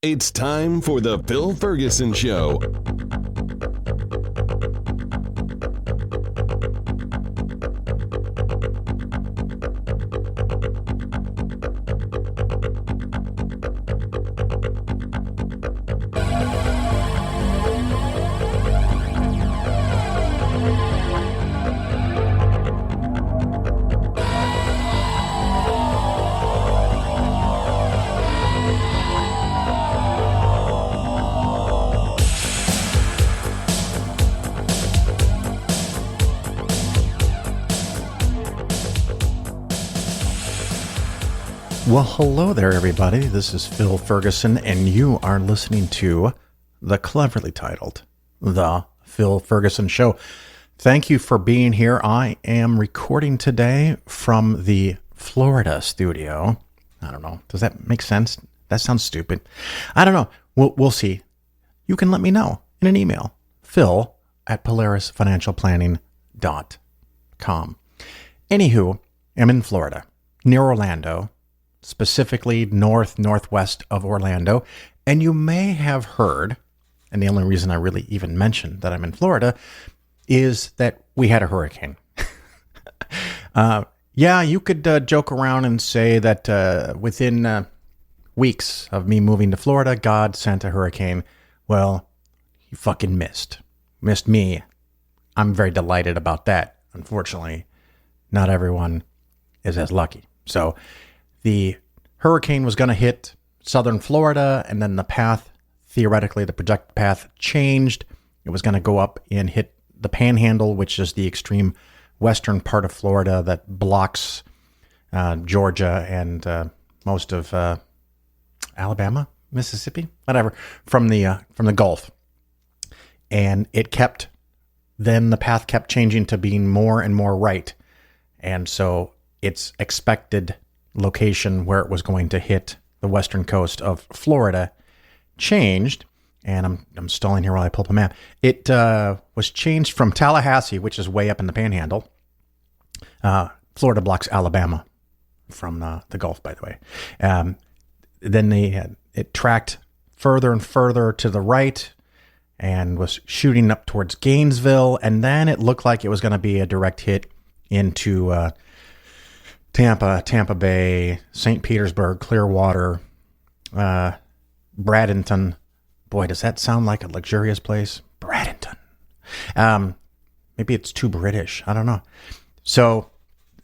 It's time for the Phil Ferguson Show. Well, hello there, everybody. This is Phil Ferguson, and you are listening to the cleverly titled The Phil Ferguson Show. Thank you for being here. I am recording today from the Florida studio. I don't know. Does that make sense? That sounds stupid. I don't know. We'll see. You can let me know in an email. Phil@PolarisFinancialPlanning.com. Anywho, I'm in Florida, near Orlando, specifically northwest of Orlando. And you may have heard, and the only reason I really even mentioned that I'm in Florida is that we had a hurricane. Yeah, you could joke around and say that within weeks of me moving to Florida, God sent a hurricane. Well, he fucking missed me. I'm very delighted about that. Unfortunately, not everyone is as lucky. So the hurricane was going to hit southern Florida, and then the path, theoretically, the projected path changed. It was going to go up and hit the Panhandle, which is the extreme western part of Florida that blocks Georgia and most of Alabama, Mississippi, whatever, from the Gulf. And then the path kept changing to being more and more right. And so its expected location where it was going to hit the western coast of Florida changed. And I'm stalling here while I pull up a map. It was changed from Tallahassee, which is way up in the Panhandle. Florida blocks Alabama from the Gulf, by the way. Then it tracked further and further to the right and was shooting up towards Gainesville. And then it looked like it was going to be a direct hit into Tampa Bay, St. Petersburg, Clearwater, Bradenton. Boy, does that sound like a luxurious place? Bradenton. Maybe it's too British. I don't know. So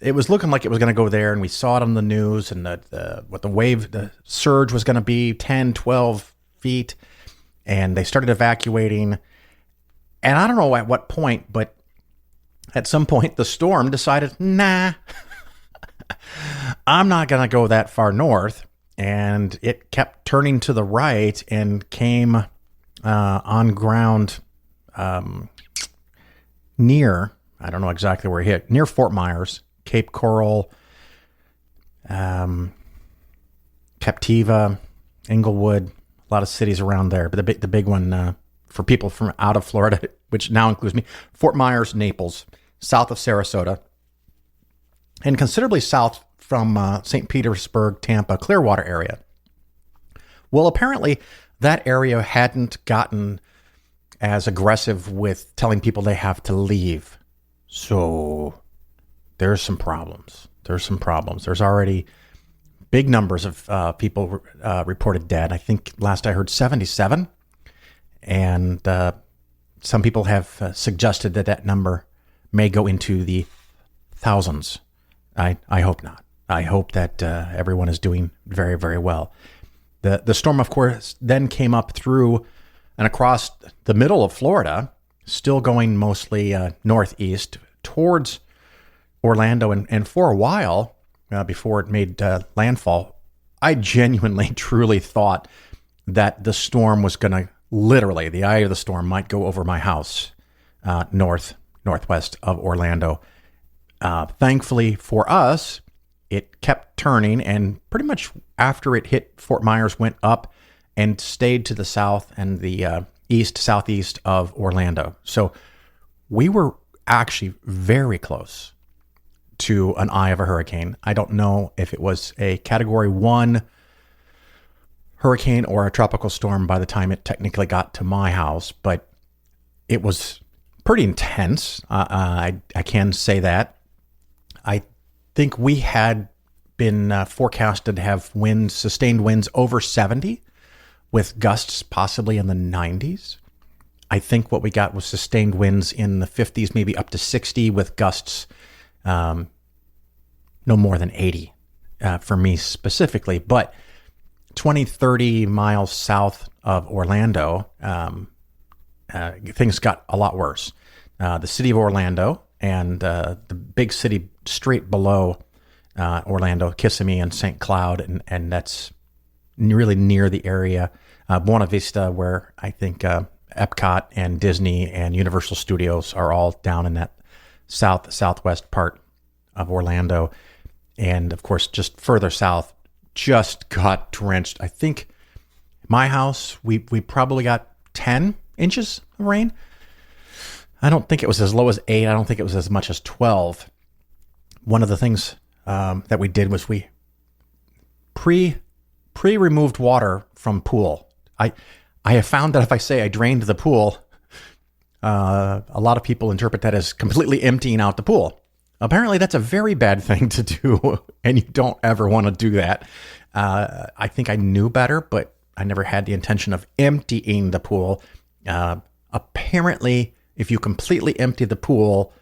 it was looking like it was going to go there, and we saw it on the news, and the surge was going to be 10, 12 feet, and they started evacuating. And I don't know at what point, but at some point the storm decided, nah, I'm not going to go that far north. And it kept turning to the right and came on ground near, I don't know exactly where it hit, near Fort Myers, Cape Coral, Captiva, Inglewood, a lot of cities around there. But the big one for people from out of Florida, which now includes me, Fort Myers, Naples, south of Sarasota, and considerably south from St. Petersburg, Tampa, Clearwater area. Well, apparently that area hadn't gotten as aggressive with telling people they have to leave. So there's some problems. There's already big numbers of people reported dead. I think last I heard 77. And some people have suggested that number may go into the thousands. I hope not. I hope that everyone is doing very, very well. The storm, of course, then came up through and across the middle of Florida, still going mostly northeast towards Orlando. And for a while, before it made landfall, I genuinely, truly thought that the storm was going to, literally, the eye of the storm might go over my house, northwest of Orlando. Thankfully for us, it kept turning, and pretty much after it hit Fort Myers, went up and stayed to the south and the southeast of Orlando. So we were actually very close to an eye of a hurricane. I don't know if it was a Category 1 hurricane or a tropical storm by the time it technically got to my house, but it was pretty intense. I can say that. I think we had been forecasted to have sustained winds over 70 with gusts possibly in the 90s. I think what we got was sustained winds in the 50s, maybe up to 60 with gusts no more than 80 for me specifically. But 20, 30 miles south of Orlando, things got a lot worse. The city of Orlando and the big city straight below Orlando, Kissimmee and St. Cloud, and that's really near the area. Buena Vista, where I think Epcot and Disney and Universal Studios are all down in that southwest part of Orlando. And of course, just further south, just got drenched. I think my house, we probably got 10 inches of rain. I don't think it was as low as 8. I don't think it was as much as 12. One of the things that we did was we pre-removed water from pool. I have found that if I say I drained the pool, a lot of people interpret that as completely emptying out the pool. Apparently, that's a very bad thing to do, and you don't ever want to do that. I think I knew better, but I never had the intention of emptying the pool. Apparently, if you completely empty the pool,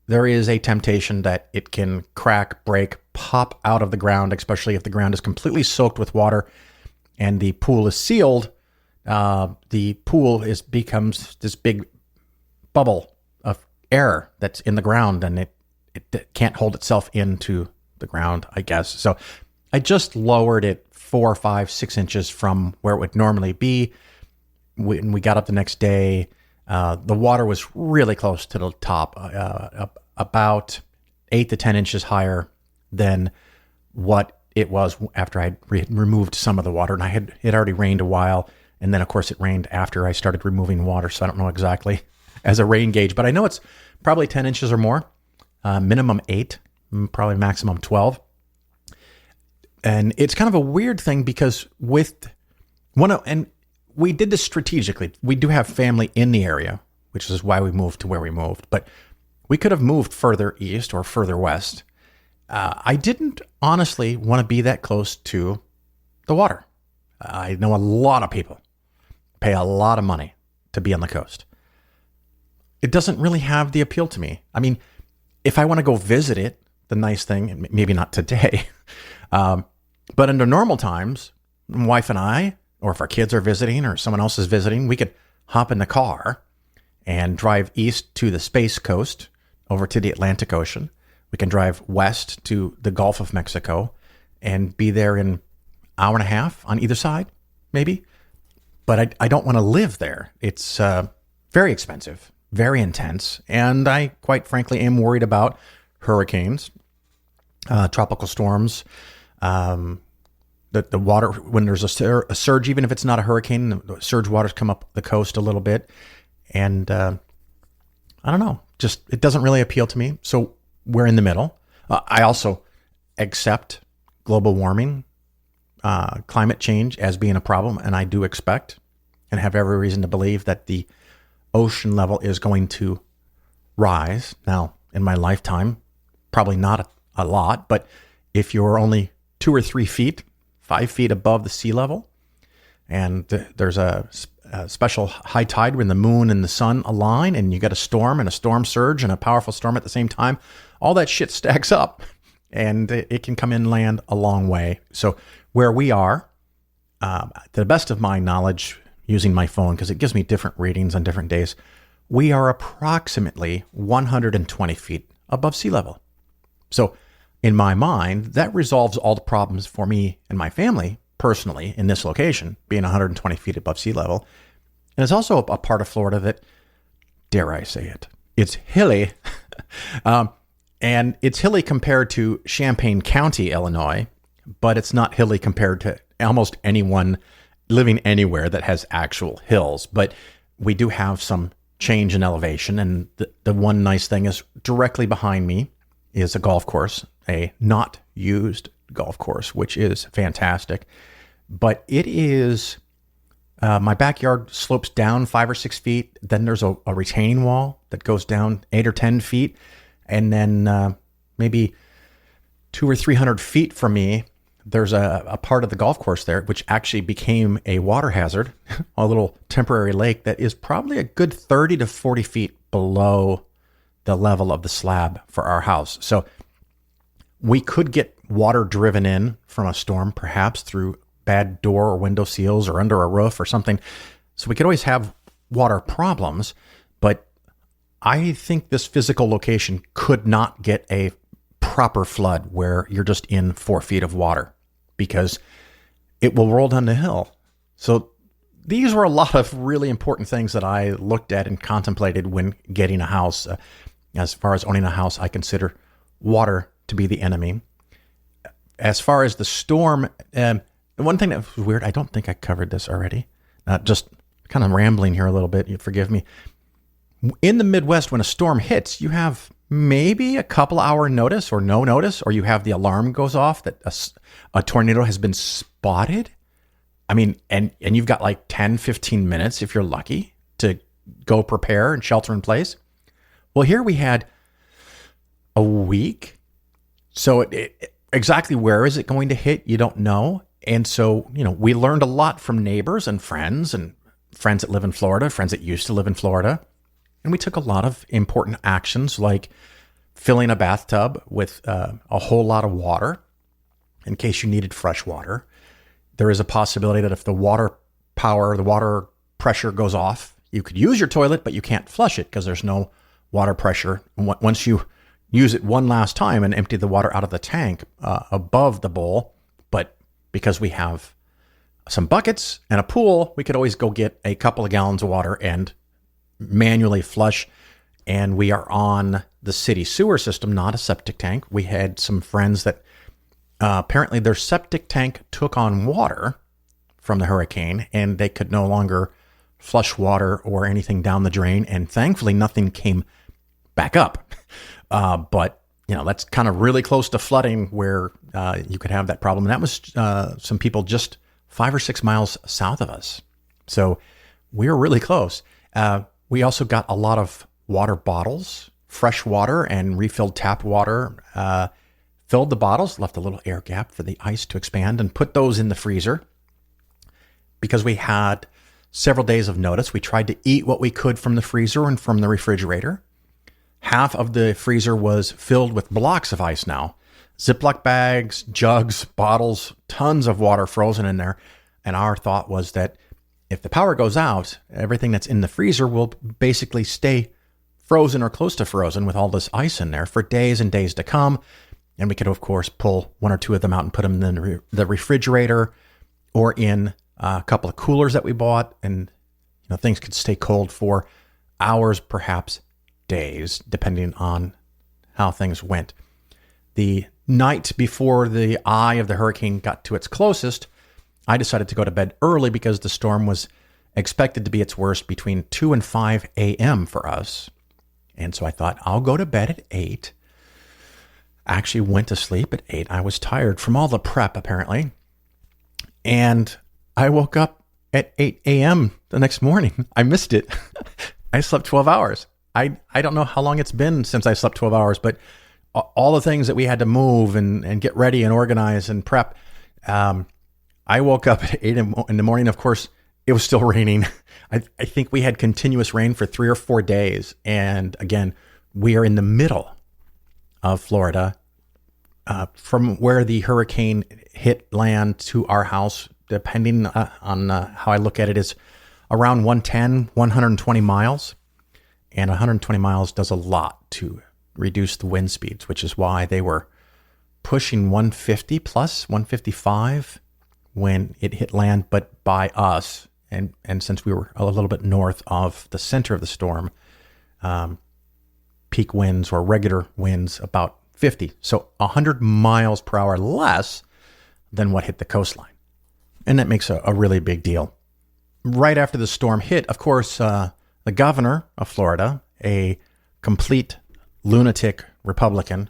there is a temptation that it can crack, break, pop out of the ground, especially if the ground is completely soaked with water and the pool is sealed. The pool becomes this big bubble of air that's in the ground, and it can't hold itself into the ground, I guess. So I just lowered it 4, 5, 6 inches from where it would normally be. When we got up the next day, the water was really close to the top, about 8 to 10 inches higher than what it was after I removed some of the water. And it already rained a while. And then, of course, it rained after I started removing water. So I don't know exactly as a rain gauge, but I know it's probably 10 inches or more, minimum 8, probably maximum 12. And it's kind of a weird thing because and we did this strategically. We do have family in the area, which is why we moved to where we moved. But we could have moved further east or further west. I didn't honestly want to be that close to the water. I know a lot of people pay a lot of money to be on the coast. It doesn't really have the appeal to me. I mean, if I want to go visit it, the nice thing, maybe not today, but under normal times, my wife and I, or if our kids are visiting or someone else is visiting, we could hop in the car and drive east to the Space Coast over to the Atlantic Ocean. We can drive west to the Gulf of Mexico and be there in an hour and a half on either side, maybe. But I don't want to live there. It's very expensive, very intense. And I, quite frankly, am worried about hurricanes, tropical storms, the water, when there's a surge, even if it's not a hurricane, the surge waters come up the coast a little bit. And I don't know, just it doesn't really appeal to me. So we're in the middle. I also accept global warming, climate change as being a problem. And I do expect and have every reason to believe that the ocean level is going to rise. Now, in my lifetime, probably not a lot, but if you're only 2 or 3 feet, 5 feet above the sea level, and there's a special high tide when the moon and the sun align, and you got a storm and a storm surge and a powerful storm at the same time, all that shit stacks up, and it can come inland a long way. So where we are, to the best of my knowledge, using my phone, because it gives me different readings on different days, we are approximately 120 feet above sea level. So in my mind, that resolves all the problems for me and my family personally in this location, being 120 feet above sea level. And it's also a part of Florida that, dare I say it, it's hilly. And it's hilly compared to Champaign County, Illinois, but it's not hilly compared to almost anyone living anywhere that has actual hills. But we do have some change in elevation. And the one nice thing is directly behind me is a golf course, a not used golf course, which is fantastic. but it is, my backyard slopes down 5 or 6 feet. Then there's a retaining wall that goes down 8 or 10 feet. And then maybe 200 or 300 feet from me, there's a part of the golf course there, which actually became a water hazard, a little temporary lake that is probably a good 30 to 40 feet below the level of the slab for our house. So we could get water driven in from a storm, perhaps through bad door or window seals or under a roof or something. So we could always have water problems, but I think this physical location could not get a proper flood where you're just in 4 feet of water, because it will roll down the hill. So these were a lot of really important things that I looked at and contemplated when getting a house. As far as owning a house, I consider water to be the enemy. As far as the storm, one thing that was weird, I don't think I covered this already. Just kind of rambling here a little bit, you forgive me. In the Midwest, when a storm hits, you have maybe a couple hour notice or no notice, or you have the alarm goes off that a tornado has been spotted. I mean, and you've got like 10, 15 minutes, if you're lucky, to go prepare and shelter in place. Well, here we had a week. So exactly where is it going to hit? You don't know. And so, we learned a lot from neighbors and friends that live in Florida, friends that used to live in Florida. And we took a lot of important actions, like filling a bathtub with a whole lot of water in case you needed fresh water. There is a possibility that if the water pressure goes off, you could use your toilet, but you can't flush it because there's no water pressure. Once you use it one last time and empty the water out of the tank above the bowl, but because we have some buckets and a pool, we could always go get a couple of gallons of water and manually flush. And we are on the city sewer system, not a septic tank. We had some friends that apparently their septic tank took on water from the hurricane and they could no longer flush water or anything down the drain. And thankfully nothing came back up. But that's kind of really close to flooding where you could have that problem. And that was some people just 5 or 6 miles south of us. So we were really close. We also got a lot of water bottles, fresh water and refilled tap water, filled the bottles, left a little air gap for the ice to expand, and put those in the freezer. Because we had several days of notice, we tried to eat what we could from the freezer and from the refrigerator. Half of the freezer was filled with blocks of ice now. Ziploc bags, jugs, bottles, tons of water frozen in there. And our thought was that if the power goes out, everything that's in the freezer will basically stay frozen or close to frozen with all this ice in there for days and days to come. And we could, of course, pull one or two of them out and put them in the refrigerator or in a couple of coolers that we bought. And, things could stay cold for hours, perhaps days, depending on how things went. The night before the eye of the hurricane got to its closest, I decided to go to bed early because the storm was expected to be its worst between 2 and 5 a.m. for us. And so I thought, I'll go to bed at 8. I actually went to sleep at 8. I was tired from all the prep, apparently. And I woke up at 8 a.m. the next morning. I missed it. I slept 12 hours. I don't know how long it's been since I slept 12 hours, but all the things that we had to move and get ready and organize and prep, I woke up at 8 in the morning. Of course, it was still raining. I think we had continuous rain for 3 or 4 days. And again, we are in the middle of Florida. From where the hurricane hit land to our house, depending on how I look at it, is around 110, 120 miles. And 120 miles does a lot to reduce the wind speeds, which is why they were pushing 150 plus, 155 when it hit land. But by us, and since we were a little bit north of the center of the storm, peak winds or regular winds about 50. So 100 miles per hour less than what hit the coastline. And that makes a really big deal. Right after the storm hit, of course, the governor of Florida, a complete lunatic Republican,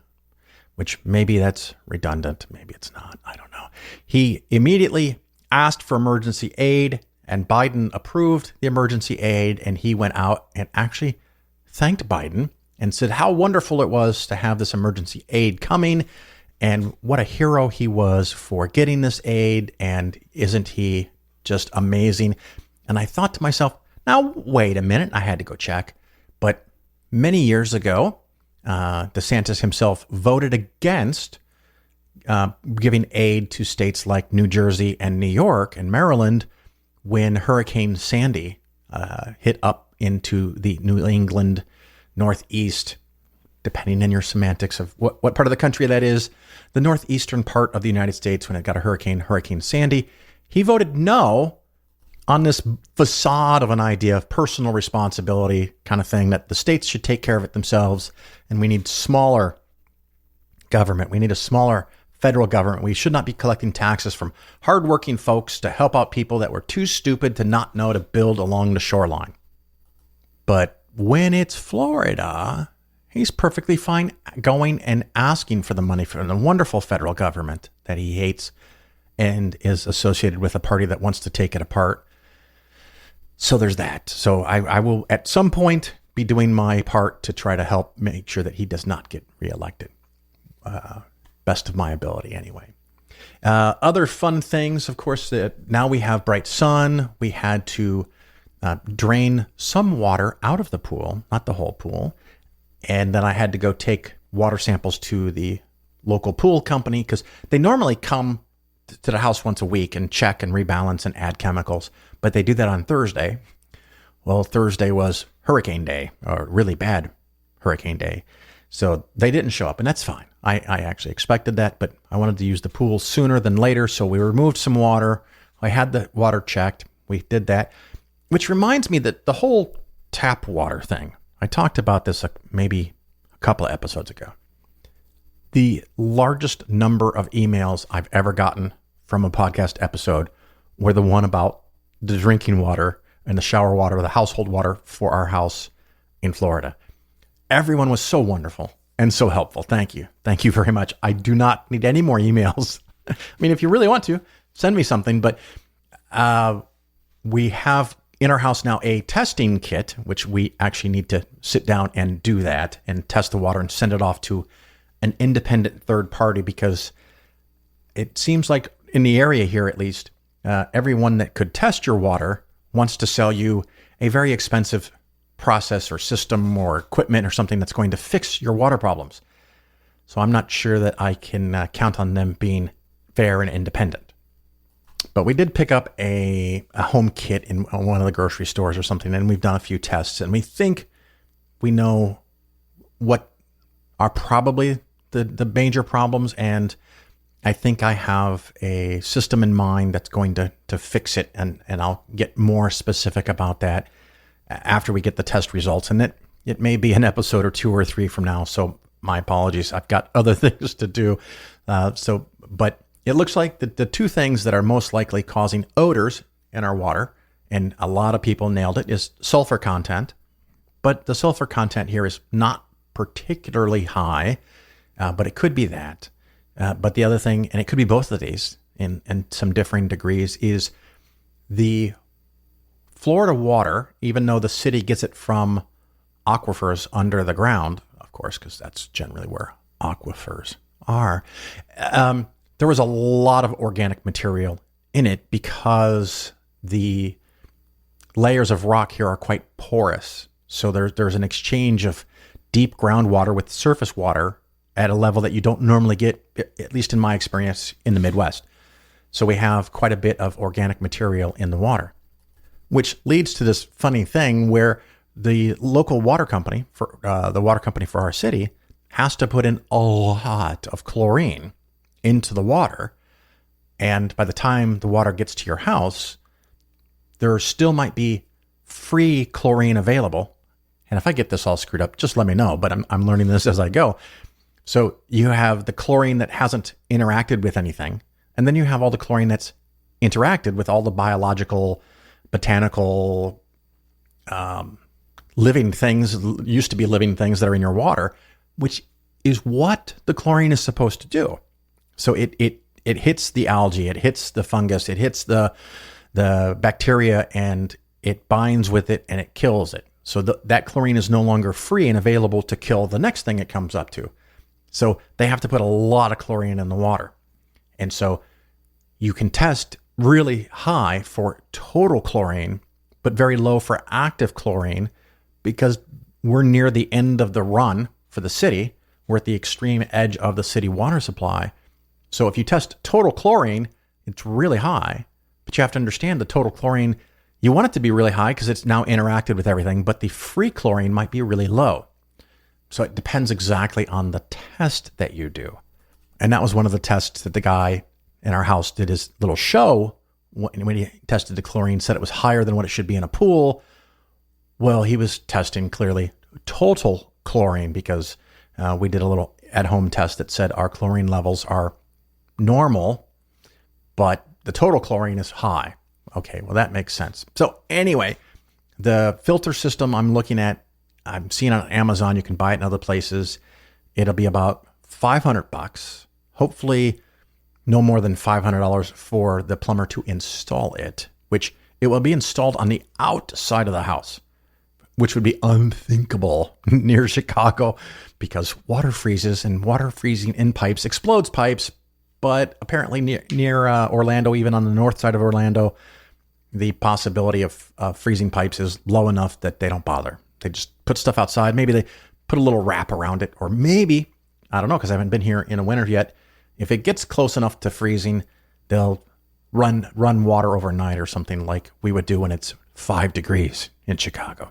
which maybe that's redundant, maybe it's not, I don't know. He immediately asked for emergency aid, and Biden approved the emergency aid, and he went out and actually thanked Biden and said how wonderful it was to have this emergency aid coming and what a hero he was for getting this aid, and isn't he just amazing? And I thought to myself, now, wait a minute, I had to go check. But many years ago, DeSantis himself voted against giving aid to states like New Jersey and New York and Maryland when Hurricane Sandy hit up into the New England Northeast, depending on your semantics of what part of the country that is, the northeastern part of the United States when it got a Hurricane Sandy. He voted no on this facade of an idea of personal responsibility kind of thing, that the states should take care of it themselves, and we need smaller government. We need a smaller federal government. We should not be collecting taxes from hardworking folks to help out people that were too stupid to not know to build along the shoreline. But when it's Florida, he's perfectly fine going and asking for the money from the wonderful federal government that he hates and is associated with a party that wants to take it apart. So there's that. So I will at some point be doing my part to try to help make sure that he does not get reelected. Best of my ability anyway. Other fun things, of course, now we have bright sun. We had to drain some water out of the pool, not the whole pool. And then I had to go take water samples to the local pool company because they normally come to the house once a week and check and rebalance and add chemicals, but they do that on Thursday. Well, Thursday was hurricane day, or really bad hurricane day. So they didn't show up, and that's fine. I actually expected that, but I wanted to use the pool sooner than later, so we removed some water. I had the water checked. We did that, which reminds me that the whole tap water thing, I talked about this maybe a couple of episodes ago. The largest number of emails I've ever gotten from a podcast episode were the one about the drinking water and the shower water, the household water for our house in Florida. Everyone was so wonderful and so helpful. Thank you. Thank you very much. I do not need any more emails. I mean, if you really want to, send me something, but we have in our house now a testing kit, which we actually need to sit down and do that and test the water and send it off to an independent third party, because it seems like in the area here, at least, everyone that could test your water wants to sell you a very expensive process or system or equipment or something that's going to fix your water problems. So I'm not sure that I can count on them being fair and independent. But we did pick up a home kit in one of the grocery stores or something, and we've done a few tests, and we think we know what are probably the major problems, and I think I have a system in mind that's going to fix it, and I'll get more specific about that after we get the test results. And it may be an episode or 2 or 3 from now, so my apologies. I've got other things to do. But it looks like the 2 things that are most likely causing odors in our water, and a lot of people nailed it, is sulfur content. But the sulfur content here is not particularly high, but it could be that. But the other thing, and it could be both of these in some differing degrees, is the Florida water, even though the city gets it from aquifers under the ground, of course, because that's generally where aquifers are, there was a lot of organic material in it because the layers of rock here are quite porous. So there's an exchange of deep groundwater with surface water at a level that you don't normally get, at least in my experience, in the Midwest. So we have quite a bit of organic material in the water, which leads to this funny thing where the local water company, the water company for our city, has to put in a lot of chlorine into the water. And by the time the water gets to your house, there still might be free chlorine available. And if I get this all screwed up, just let me know, but I'm learning this as I go. So you have the chlorine that hasn't interacted with anything, and then you have all the chlorine that's interacted with all the biological, botanical, living things, used to be living things that are in your water, which is what the chlorine is supposed to do. So it it hits the algae, it hits the fungus, it hits the bacteria, and it binds with it and it kills it. So that chlorine is no longer free and available to kill the next thing it comes up to. So they have to put a lot of chlorine in the water. And so you can test really high for total chlorine, but very low for active chlorine, because we're near the end of the run for the city. We're at the extreme edge of the city water supply. So if you test total chlorine, it's really high, but you have to understand the total chlorine, you want it to be really high because it's now interacted with everything, but the free chlorine might be really low. So it depends exactly on the test that you do. And that was one of the tests that the guy in our house did his little show when he tested the chlorine, said it was higher than what it should be in a pool. Well, he was testing clearly total chlorine because we did a little at-home test that said our chlorine levels are normal, but the total chlorine is high. Okay, well, that makes sense. So anyway, the filter system I'm looking at, I'm seeing on Amazon. You can buy it in other places. It'll be about $500. Hopefully no more than $500 for the plumber to install it, which it will be installed on the outside of the house, which would be unthinkable near Chicago because water freezes, and water freezing in pipes explodes pipes. But apparently near Orlando, even on the north side of Orlando, the possibility of freezing pipes is low enough that they don't bother. They just put stuff outside. Maybe they put a little wrap around it, or maybe, I don't know, because I haven't been here in a winter yet. If it gets close enough to freezing, they'll run water overnight or something like we would do when it's 5 degrees in Chicago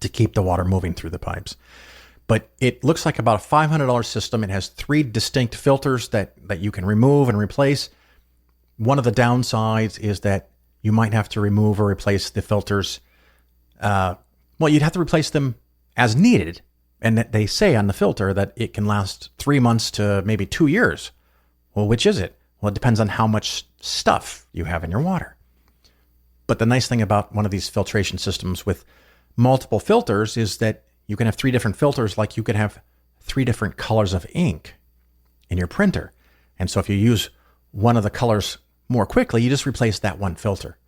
to keep the water moving through the pipes. But it looks like about a $500 system. It has 3 distinct filters that you can remove and replace. One of the downsides is that you might have to remove or replace the filters. Well, you'd have to replace them as needed. And that they say on the filter that it can last 3 months to maybe 2 years. Well, which is it? Well, it depends on how much stuff you have in your water. But the nice thing about one of these filtration systems with multiple filters is that you can have 3 different filters, like you could have 3 different colors of ink in your printer. And so if you use one of the colors more quickly, you just replace that one filter.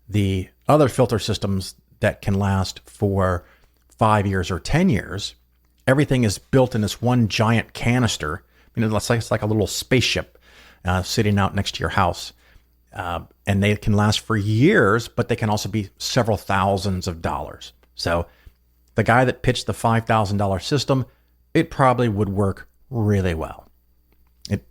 The other filter systems that can last for 5 years or 10 years, everything is built in this one giant canister. I mean, it's like a little spaceship sitting out next to your house. And they can last for years, but they can also be several thousands of dollars. So the guy that pitched the $5,000 system, it probably would work really well.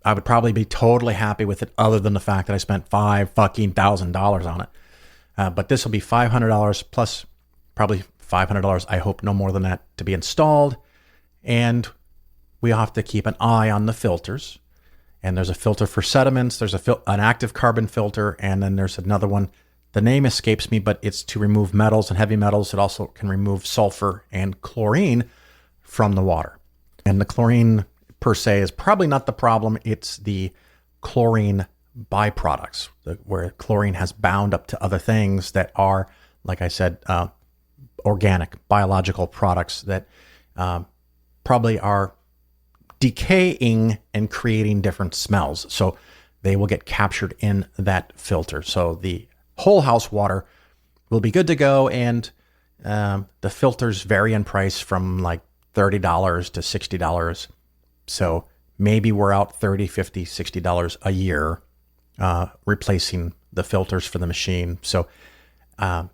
I would probably be totally happy with it, other than the fact that I spent $5,000 on it. But this will be $500 plus probably $500. I hope no more than that to be installed. And we have to keep an eye on the filters. And there's a filter for sediments. There's an active carbon filter. And then there's another one. The name escapes me, but it's to remove metals and heavy metals. It also can remove sulfur and chlorine from the water. And the chlorine per se is probably not the problem. It's the chlorine byproducts, where chlorine has bound up to other things that are, like I said, organic, biological products that probably are decaying and creating different smells. So they will get captured in that filter. So the whole house water will be good to go. And the filters vary in price from like $30 to $60. So maybe we're out $30, $50, $60 a year replacing the filters for the machine. So I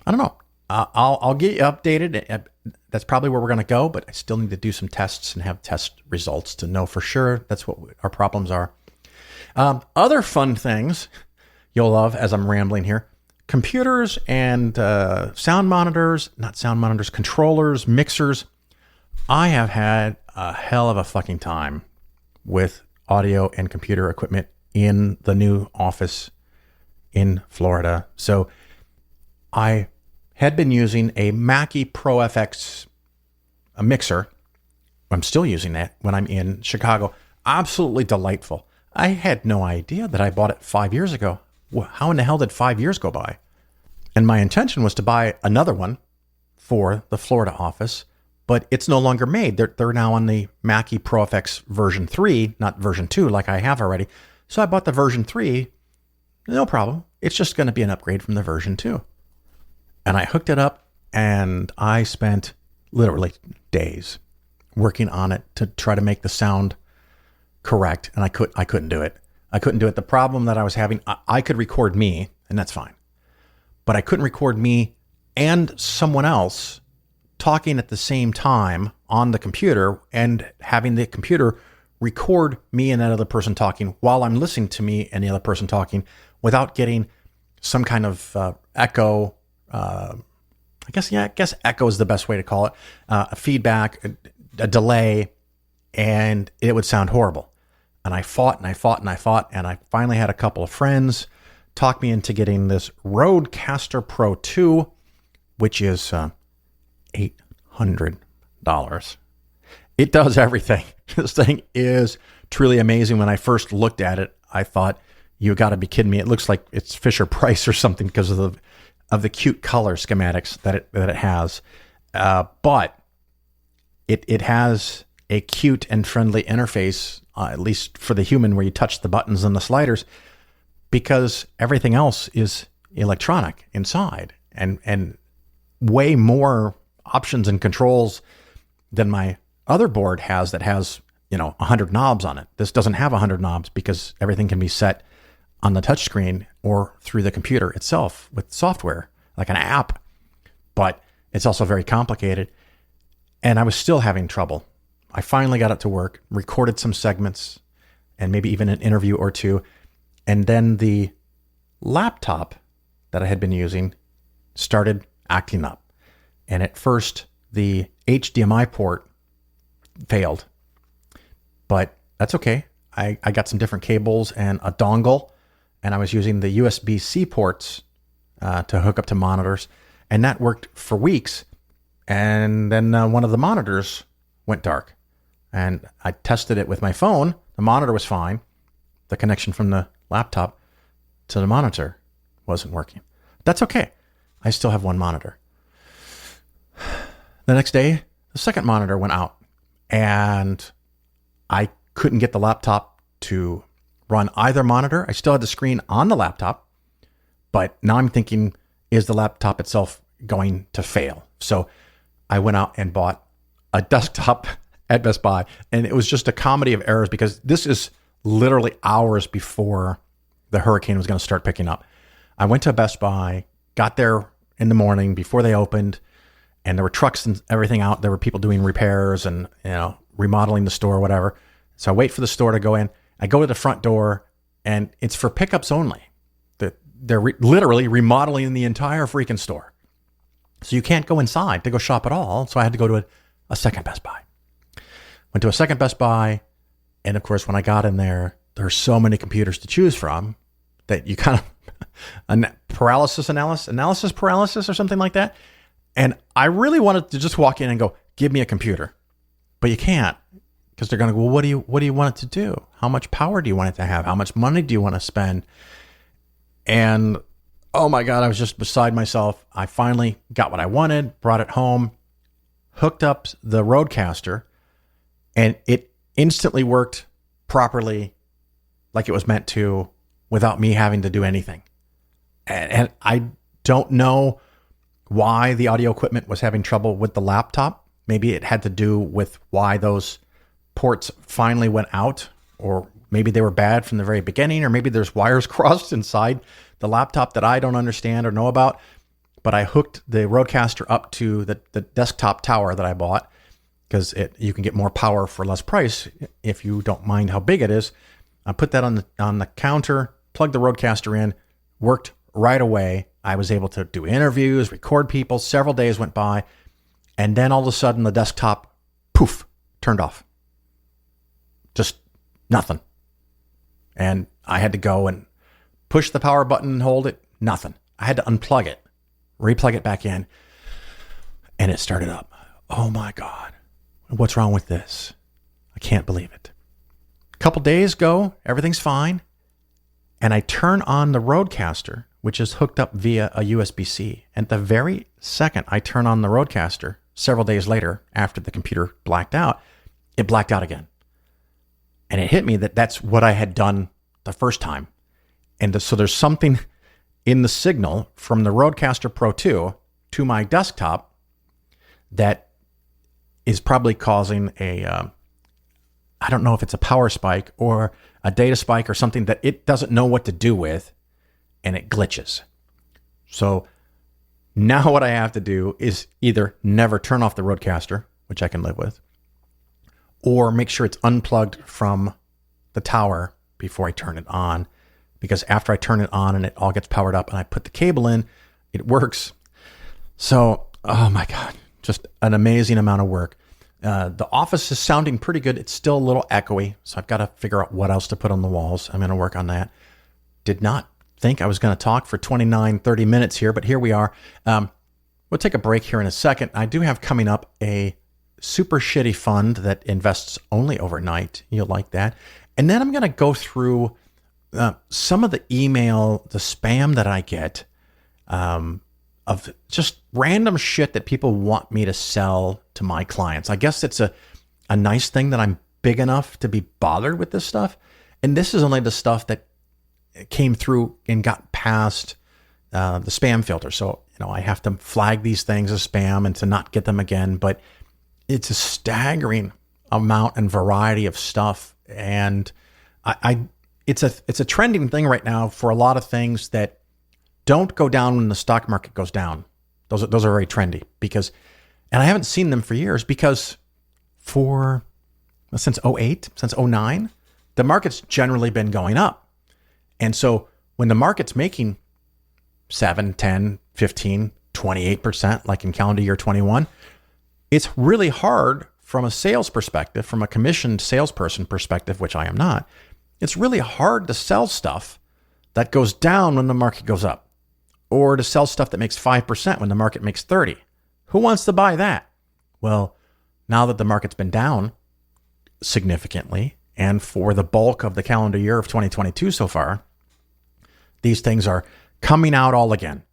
don't know. I'll get you updated. That's probably where we're going to go, but I still need to do some tests and have test results to know for sure that's what our problems are. Other fun things you'll love as I'm rambling here: computers and controllers, mixers. I have had a hell of a fucking time with audio and computer equipment in the new office in Florida. So I had been using a Mackie Pro FX a mixer. I'm still using that when I'm in Chicago. Absolutely delightful. I had no idea that I bought it 5 years ago. How in the hell did 5 years go by? And my intention was to buy another one for the Florida office, but it's no longer made. They're now on the Mackie Pro FX version 3, not version 2 like I have already. So I bought the version 3. No problem. It's just going to be an upgrade from the version 2. And I hooked it up, and I spent literally days working on it to try to make the sound correct, and I couldn't do it. I couldn't do it. The problem that I was having, I could record me, and that's fine. But I couldn't record me and someone else talking at the same time on the computer and having the computer record me and that other person talking while I'm listening to me and the other person talking without getting some kind of echo. I guess echo is the best way to call it. A feedback, a delay, and it would sound horrible. And I fought and I finally had a couple of friends talk me into getting this Rodecaster Pro 2, which is $800. It does everything. This thing is truly amazing. When I first looked at it, I thought, you got to be kidding me. It looks like it's Fisher-Price or something because of the cute color schematics that it has. But it has a cute and friendly interface, at least for the human, where you touch the buttons and the sliders, because everything else is electronic inside and way more options and controls than my other board has that has, 100 knobs on it. This doesn't have 100 knobs because everything can be set on the touchscreen or through the computer itself with software, like an app. But it's also very complicated. And I was still having trouble. I finally got it to work, recorded some segments, and maybe even an interview or two. And then the laptop that I had been using started acting up. And at first, the HDMI port failed. But that's okay. I got some different cables and a dongle, and I was using the USB-C ports to hook up to monitors. And that worked for weeks. And then one of the monitors went dark. And I tested it with my phone. The monitor was fine. The connection from the laptop to the monitor wasn't working. That's okay. I still have one monitor. The next day, the second monitor went out, and I couldn't get the laptop to run either monitor. I still had the screen on the laptop, but now I'm thinking, is the laptop itself going to fail? So I went out and bought a desktop at Best Buy, and it was just a comedy of errors because this is literally hours before the hurricane was going to start picking up. I went to Best Buy, got there in the morning before they opened, and there were trucks and everything out. There were people doing repairs and, remodeling the store, whatever. So I wait for the store to go in. I go to the front door, and it's for pickups only. They're literally remodeling the entire freaking store. So you can't go inside to go shop at all. So I had to go to a second Best Buy. Went to a second Best Buy. And of course, when I got in there, there's so many computers to choose from that you kind of analysis paralysis or something like that. And I really wanted to just walk in and go, give me a computer. But you can't, because they're going to go, well, what do you want it to do? How much power do you want it to have? How much money do you want to spend? And oh my God, I was just beside myself. I finally got what I wanted, brought it home, hooked up the Rodecaster, and it instantly worked properly like it was meant to without me having to do anything. And I don't know why the audio equipment was having trouble with the laptop. Maybe it had to do with why those ports finally went out, or maybe they were bad from the very beginning, or maybe there's wires crossed inside the laptop that I don't understand or know about. But I hooked the Rodecaster up to the desktop tower that I bought, because you can get more power for less price if you don't mind how big it is. I put that on the counter, plugged the Rodecaster in, worked right away. I was able to do interviews, record people. Several days went by, and then all of a sudden the desktop, poof, turned off. Just nothing. And I had to go and push the power button and hold it. Nothing. I had to unplug it, replug it back in, and it started up. Oh my God. What's wrong with this? I can't believe it. A couple days go, everything's fine. And I turn on the Rodecaster, which is hooked up via a USB-C. And the very second I turn on the Rodecaster, several days later, after the computer blacked out, it blacked out again. And it hit me that that's what I had done the first time. And so there's something in the signal from the Rodecaster Pro 2 to my desktop that is probably causing I don't know if it's a power spike or a data spike or something that it doesn't know what to do with, and it glitches. So now what I have to do is either never turn off the Rodecaster, which I can live with, or make sure it's unplugged from the tower before I turn it on. Because after I turn it on and it all gets powered up and I put the cable in, it works. So, oh my God, just an amazing amount of work. The office is sounding pretty good. It's still a little echoey, so I've got to figure out what else to put on the walls. I'm going to work on that. Did not think I was going to talk for 29, 30 minutes here, but here we are. We'll take a break here in a second. I do have coming up a super shitty fund that invests only overnight. You'll like that. And then I'm going to go through some of the email, the spam that I get of just random shit that people want me to sell to my clients. I guess it's a nice thing that I'm big enough to be bothered with this stuff. And this is only the stuff that came through and got past the spam filter. So, I have to flag these things as spam and to not get them again. But it's a staggering amount and variety of stuff. And it's a trending thing right now for a lot of things that don't go down when the stock market goes down. Those are very trendy and I haven't seen them for years because since 08, since 09, the market's generally been going up. And so when the market's making 7, 10, 15, 28%, like in calendar year 21, it's really hard from a sales perspective, from a commissioned salesperson perspective, which I am not. It's really hard to sell stuff that goes down when the market goes up, or to sell stuff that makes 5% when the market makes 30. Who wants to buy that? Well, now that the market's been down significantly, and for the bulk of the calendar year of 2022 so far, these things are coming out all again.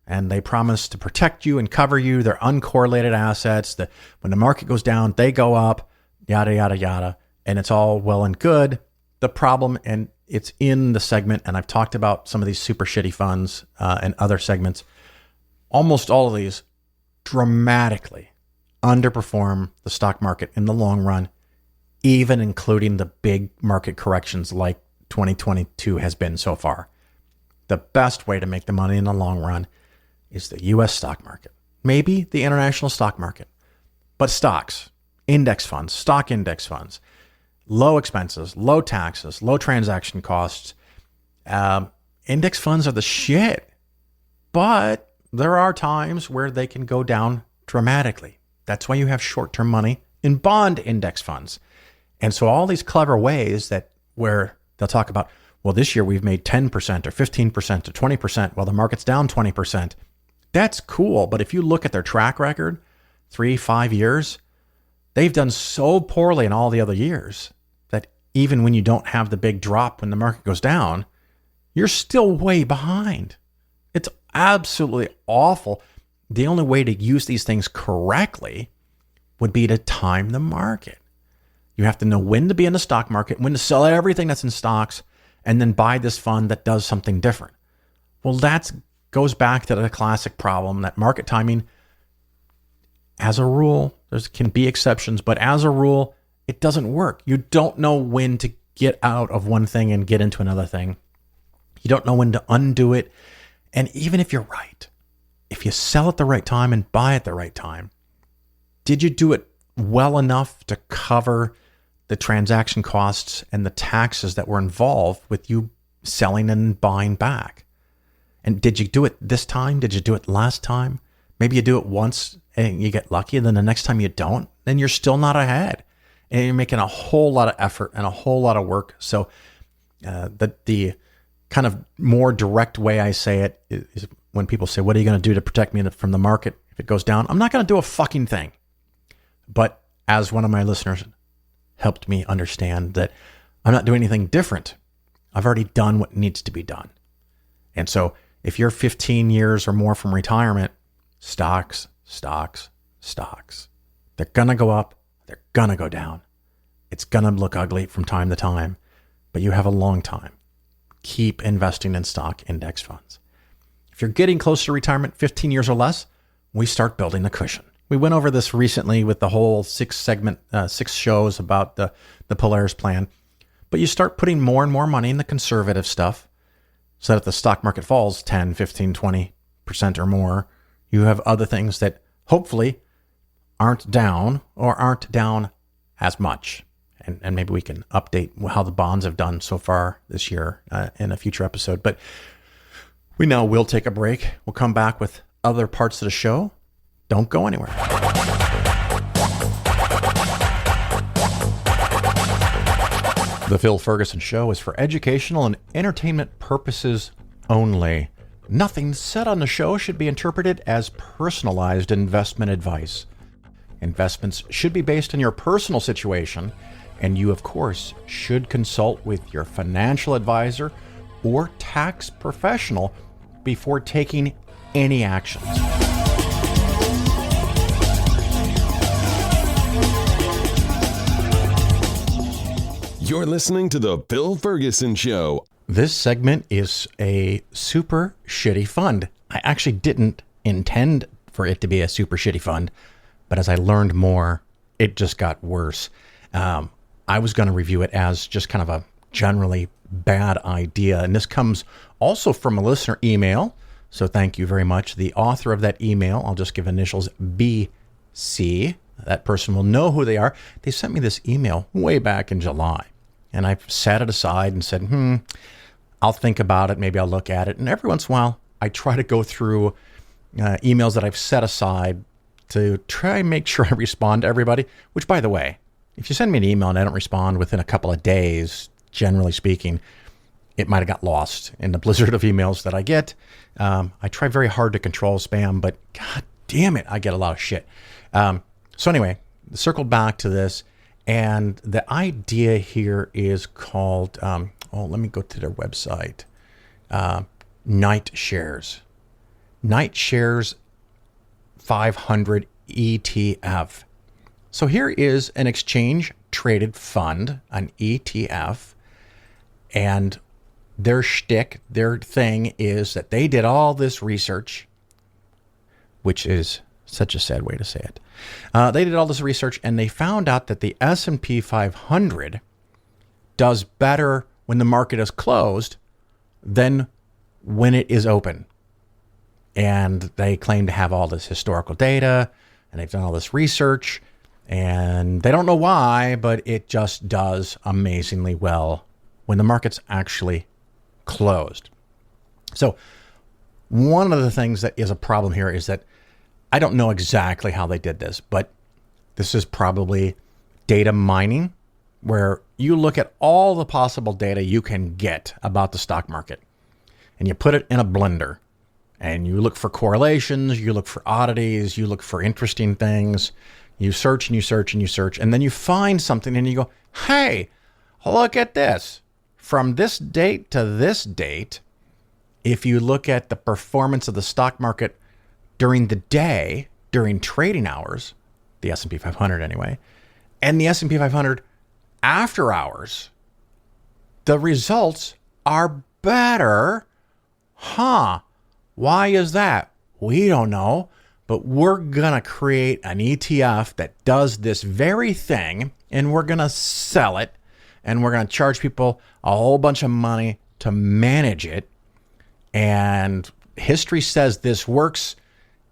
And they promise to protect you and cover you. They're uncorrelated assets that when the market goes down, they go up, yada, yada, yada. And it's all well and good. The problem, and it's in the segment, and I've talked about some of these super shitty funds and other segments. Almost all of these dramatically underperform the stock market in the long run, even including the big market corrections like 2022 has been so far. The best way to make the money in the long run is the U.S. stock market, maybe the international stock market, but stocks, index funds, stock index funds, low expenses, low taxes, low transaction costs. Index funds are the shit, but there are times where they can go down dramatically. That's why you have short-term money in bond index funds. And so all these clever ways where they'll talk about, well, this year we've made 10% or 15% or 20% while the market's down 20%. That's cool. But if you look at their track record, 3-5 years, they've done so poorly in all the other years that even when you don't have the big drop when the market goes down, you're still way behind. It's absolutely awful. The only way to use these things correctly would be to time the market. You have to know when to be in the stock market, when to sell everything that's in stocks, and then buy this fund that does something different. Well, that goes back to the classic problem that market timing, as a rule, there can be exceptions, but as a rule, it doesn't work. You don't know when to get out of one thing and get into another thing. You don't know when to undo it. And even if you're right, if you sell at the right time and buy at the right time, did you do it well enough to cover the transaction costs and the taxes that were involved with you selling and buying back? And did you do it this time? Did you do it last time? Maybe you do it once and you get lucky, and then the next time you don't, then you're still not ahead. And you're making a whole lot of effort and a whole lot of work. So the kind of more direct way I say it is when people say, what are you going to do to protect me from the market if it goes down? I'm not going to do a fucking thing. But as one of my listeners helped me understand that I'm not doing anything different. I've already done what needs to be done. And so if you're 15 years or more from retirement, stocks. They're going to go up. They're going to go down. It's going to look ugly from time to time, but you have a long time. keep investing in stock index funds. If you're getting close to retirement, 15 years or less, we start building the cushion. We went over this recently with the whole 6 shows about the Polaris plan. But you start putting more and more money in the conservative stuff so that if the stock market falls 10, 15, 20% or more, you have other things that hopefully aren't down or aren't down as much. And maybe we can update how the bonds have done so far this year in a future episode. But we now will take a break. We'll come back with other parts of the show. Don't go anywhere. The Phil Ferguson Show is for educational and entertainment purposes only. Nothing said on the show should be interpreted as personalized investment advice. Investments should be based on your personal situation, and you, of course, should consult with your financial advisor or tax professional before taking any actions. You're listening to The Bill Ferguson Show. This segment is a super shitty fund. I actually didn't intend for it to be a super shitty fund, but as I learned more, it just got worse. I was going to review it as just kind of a generally bad idea. And this comes also from a listener email. So thank you very much. The author of that email, I'll just give initials BC. That person will know who they are. They sent me this email way back in July. And I sat it aside and said, I'll think about it. Maybe I'll look at it. And every once in a while, I try to go through emails that I've set aside to try and make sure I respond to everybody. Which, by the way, if you send me an email and I don't respond within a couple of days, generally speaking, it might have got lost in the blizzard of emails that I get. I try very hard to control spam, but god damn it, I get a lot of shit. So anyway, circled back to this. And the idea here is called, let me go to their website, Night Shares. Night Shares 500 ETF. So here is an exchange traded fund, an ETF, and their shtick, their thing is that they did all this research, which is such a sad way to say it. They did all this research and they found out that the S&P 500 does better when the market is closed than when it is open. And they claim to have all this historical data and they've done all this research and they don't know why, but it just does amazingly well when the market's actually closed. So one of the things that is a problem here is that I don't know exactly how they did this, but this is probably data mining, where you look at all the possible data you can get about the stock market and you put it in a blender and you look for correlations, you look for oddities, you look for interesting things, you search and you search and you search, and then you find something and you go, hey, look at this. From this date to this date, if you look at the performance of the stock market during the day, during trading hours, the S&P 500 anyway, and the S&P 500 after hours, the results are better. Why is that? We don't know, but we're going to create an ETF that does this very thing, and we're going to sell it, and we're going to charge people a whole bunch of money to manage it. And history says this works.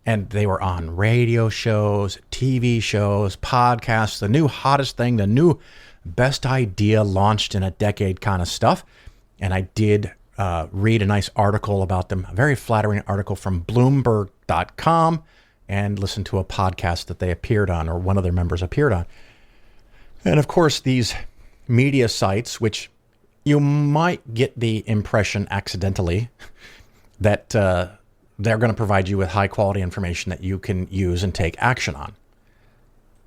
And they were on radio shows, TV shows, podcasts, the new hottest thing, the new best idea launched in a decade kind of stuff. And I did read a nice article about them, a very flattering article from Bloomberg.com, and listen to a podcast that they appeared on, or one of their members appeared on. And of course, these media sites, which you might get the impression accidentally that they're going to provide you with high quality information that you can use and take action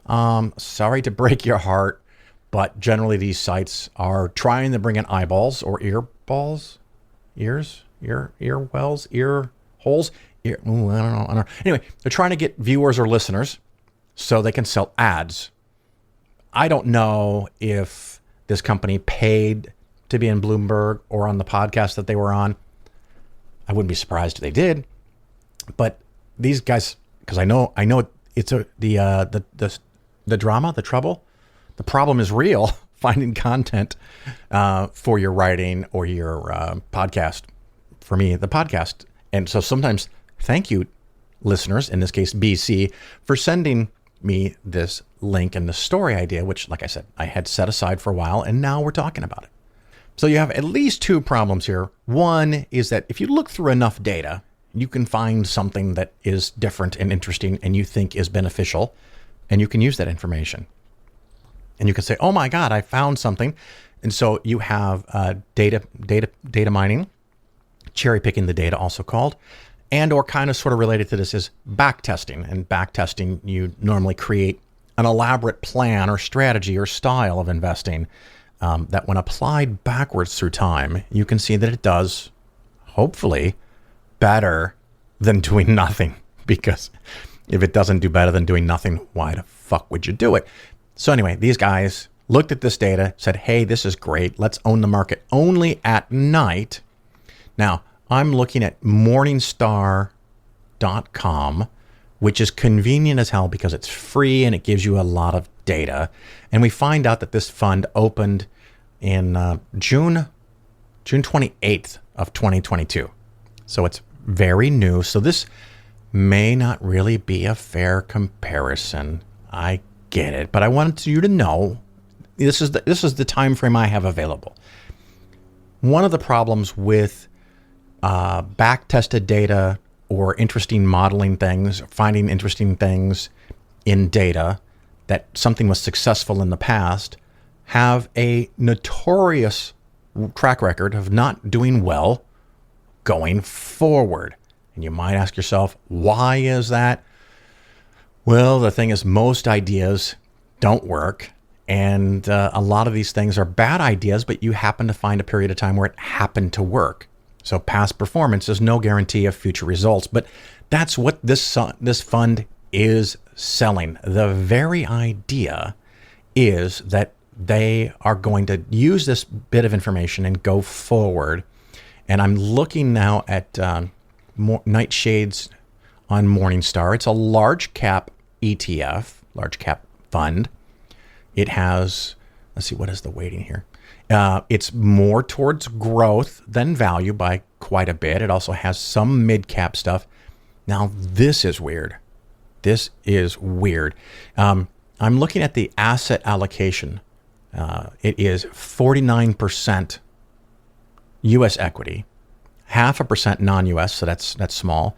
on. Sorry to break your heart, but generally these sites are trying to bring in eyeballs or earballs, ears, ear wells, ear holes. I don't know. Anyway, they're trying to get viewers or listeners so they can sell ads. I don't know if this company paid to be in Bloomberg or on the podcast that they were on. I wouldn't be surprised if they did. But these guys, because I know it's the drama, the trouble, the problem is real. Finding content for your writing or your podcast. For me, the podcast. And so sometimes, thank you, listeners, in this case, BC, for sending me this link and the story idea, which, like I said, I had set aside for a while, and now we're talking about it. So you have at least two problems here. One is that if you look through enough data, you can find something that is different and interesting and you think is beneficial, and you can use that information. And you can say, oh my God, I found something. And so you have data mining, cherry picking the data also called, and or kind of sort of related to this is back testing. And back testing, you normally create an elaborate plan or strategy or style of investing that when applied backwards through time, you can see that it does, hopefully, better than doing nothing. Because if it doesn't do better than doing nothing, why the fuck would you do it? So anyway, these guys looked at this data, said, hey, this is great. Let's own the market only at night. Now, I'm looking at Morningstar.com, which is convenient as hell because it's free and it gives you a lot of data. And we find out that this fund opened in June 28th of 2022. So it's very new. So this may not really be a fair comparison. I get it, but I wanted you to know this is the time frame I have available. One of the problems with back-tested data or interesting modeling things, finding interesting things in data that something was successful in the past, have a notorious track record of not doing well going forward. And you might ask yourself, why is that? Well, the thing is, most ideas don't work. And a lot of these things are bad ideas, but you happen to find a period of time where it happened to work. So past performance is no guarantee of future results. But that's what this fund is selling. The very idea is that they are going to use this bit of information and go forward. And I'm looking now at Nightshades on Morningstar. It's a large cap ETF, large cap fund. It has, let's see, what is the weighting here? It's more towards growth than value by quite a bit. It also has some mid cap stuff. Now, this is weird. This is weird. I'm looking at the asset allocation. It is 49% U.S. equity, 0.5% non-U.S., so that's small.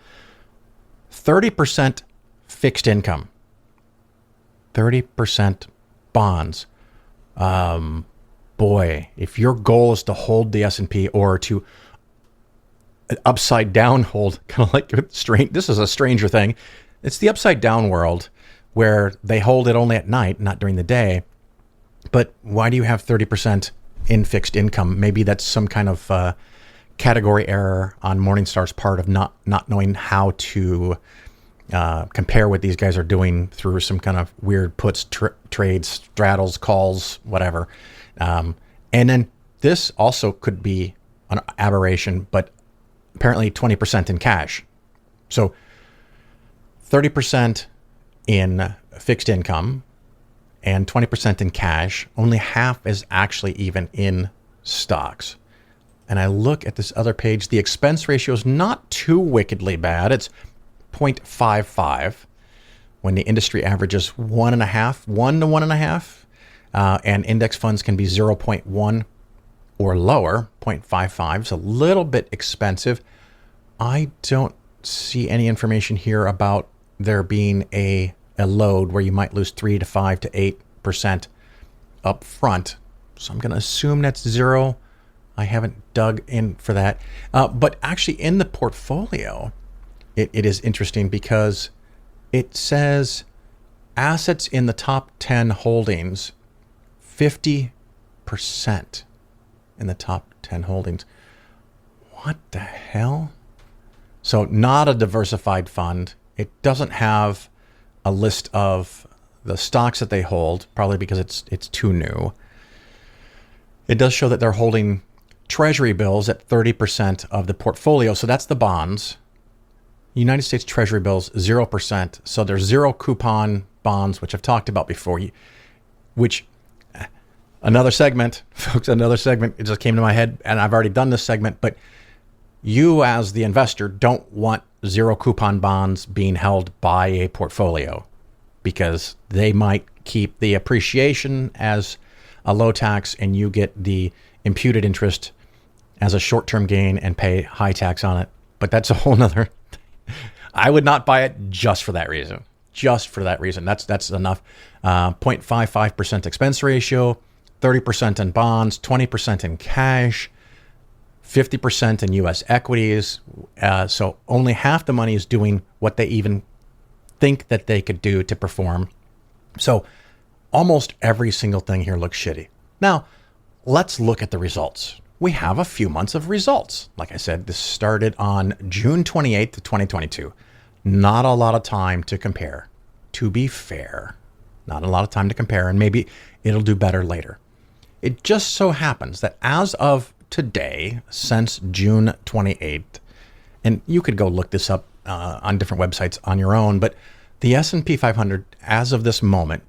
30% fixed income, 30% bonds. Boy, if your goal is to hold the S&P or to upside down hold, kind of like strange. This is a stranger thing. It's the upside down world where they hold it only at night, not during the day. But why do you have 30% in fixed income? Maybe that's some kind of category error on Morningstar's part of not knowing how to compare what these guys are doing through some kind of weird puts, trades, straddles, calls, whatever. And then this also could be an aberration, but apparently 20% in cash. So 30% in fixed income and 20% in cash. Only half is actually even in stocks. And I look at this other page. The expense ratio is not too wickedly bad. It's 0.55 when the industry average is 1 to 1.5. And index funds can be 0.1 or lower, 0.55. It's a little bit expensive. I don't see any information here about there being a load where you might lose 3 to 5 to 8% up front. So I'm going to assume that's zero. I haven't dug in for that. But actually in the portfolio, it is interesting because it says assets in the top 10 holdings, 50% in the top 10 holdings. What the hell? So not a diversified fund. It doesn't have a list of the stocks that they hold, probably because it's too new. It does show that they're holding Treasury bills at 30% of the portfolio. So that's the bonds. United States Treasury bills, 0%. So there's zero coupon bonds, which I've talked about before, which another segment, folks, another segment. It just came to my head, and I've already done this segment, but you as the investor don't want zero coupon bonds being held by a portfolio because they might keep the appreciation as a low tax and you get the imputed interest as a short-term gain and pay high tax on it. But that's a whole nother. I would not buy it just for that reason. Just for that reason. That's enough. 0.55% expense ratio, 30% in bonds, 20% in cash, 50% in U.S. equities. So only half the money is doing what they even think that they could do to perform. So almost every single thing here looks shitty. Now, let's look at the results. We have a few months of results. Like I said, this started on June 28th, 2022. Not a lot of time to compare. To be fair, not a lot of time to compare, and maybe it'll do better later. It just so happens that as of today, since June 28th, and you could go look this up on different websites on your own, but the S&P 500, as of this moment,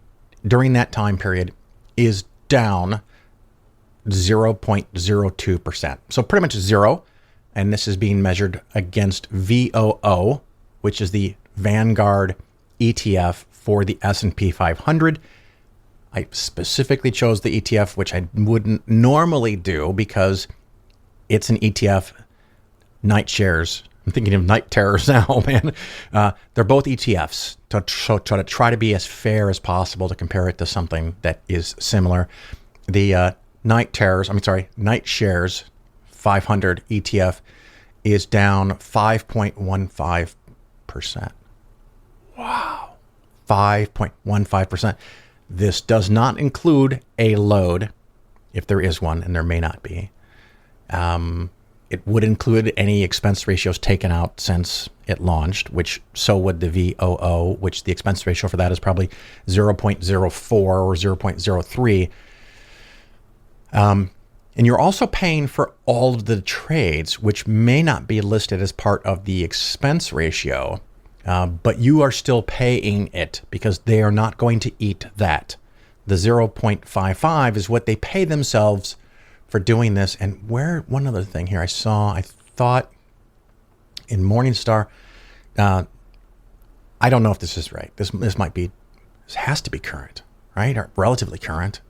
during that time period, is down 0.02%. So pretty much zero. And this is being measured against VOO, which is the Vanguard ETF for the S&P 500. I specifically chose the ETF, which I wouldn't normally do because it's an ETF, night shares. I'm thinking of night terrors now, man. They're both ETFs to try to be as fair as possible to compare it to something that is similar. The night shares 500 ETF is down 5.15%. Wow. 5.15%. This does not include a load, if there is one, and there may not be. It would include any expense ratios taken out since it launched, which so would the VOO, which the expense ratio for that is probably 0.04 or 0.03. And you're also paying for all of the trades, which may not be listed as part of the expense ratio, but you are still paying it because they are not going to eat that. The 0.55 is what they pay themselves for doing this. And one other thing here I thought in Morningstar, I don't know if this is right. This has to be current, right? Or relatively current.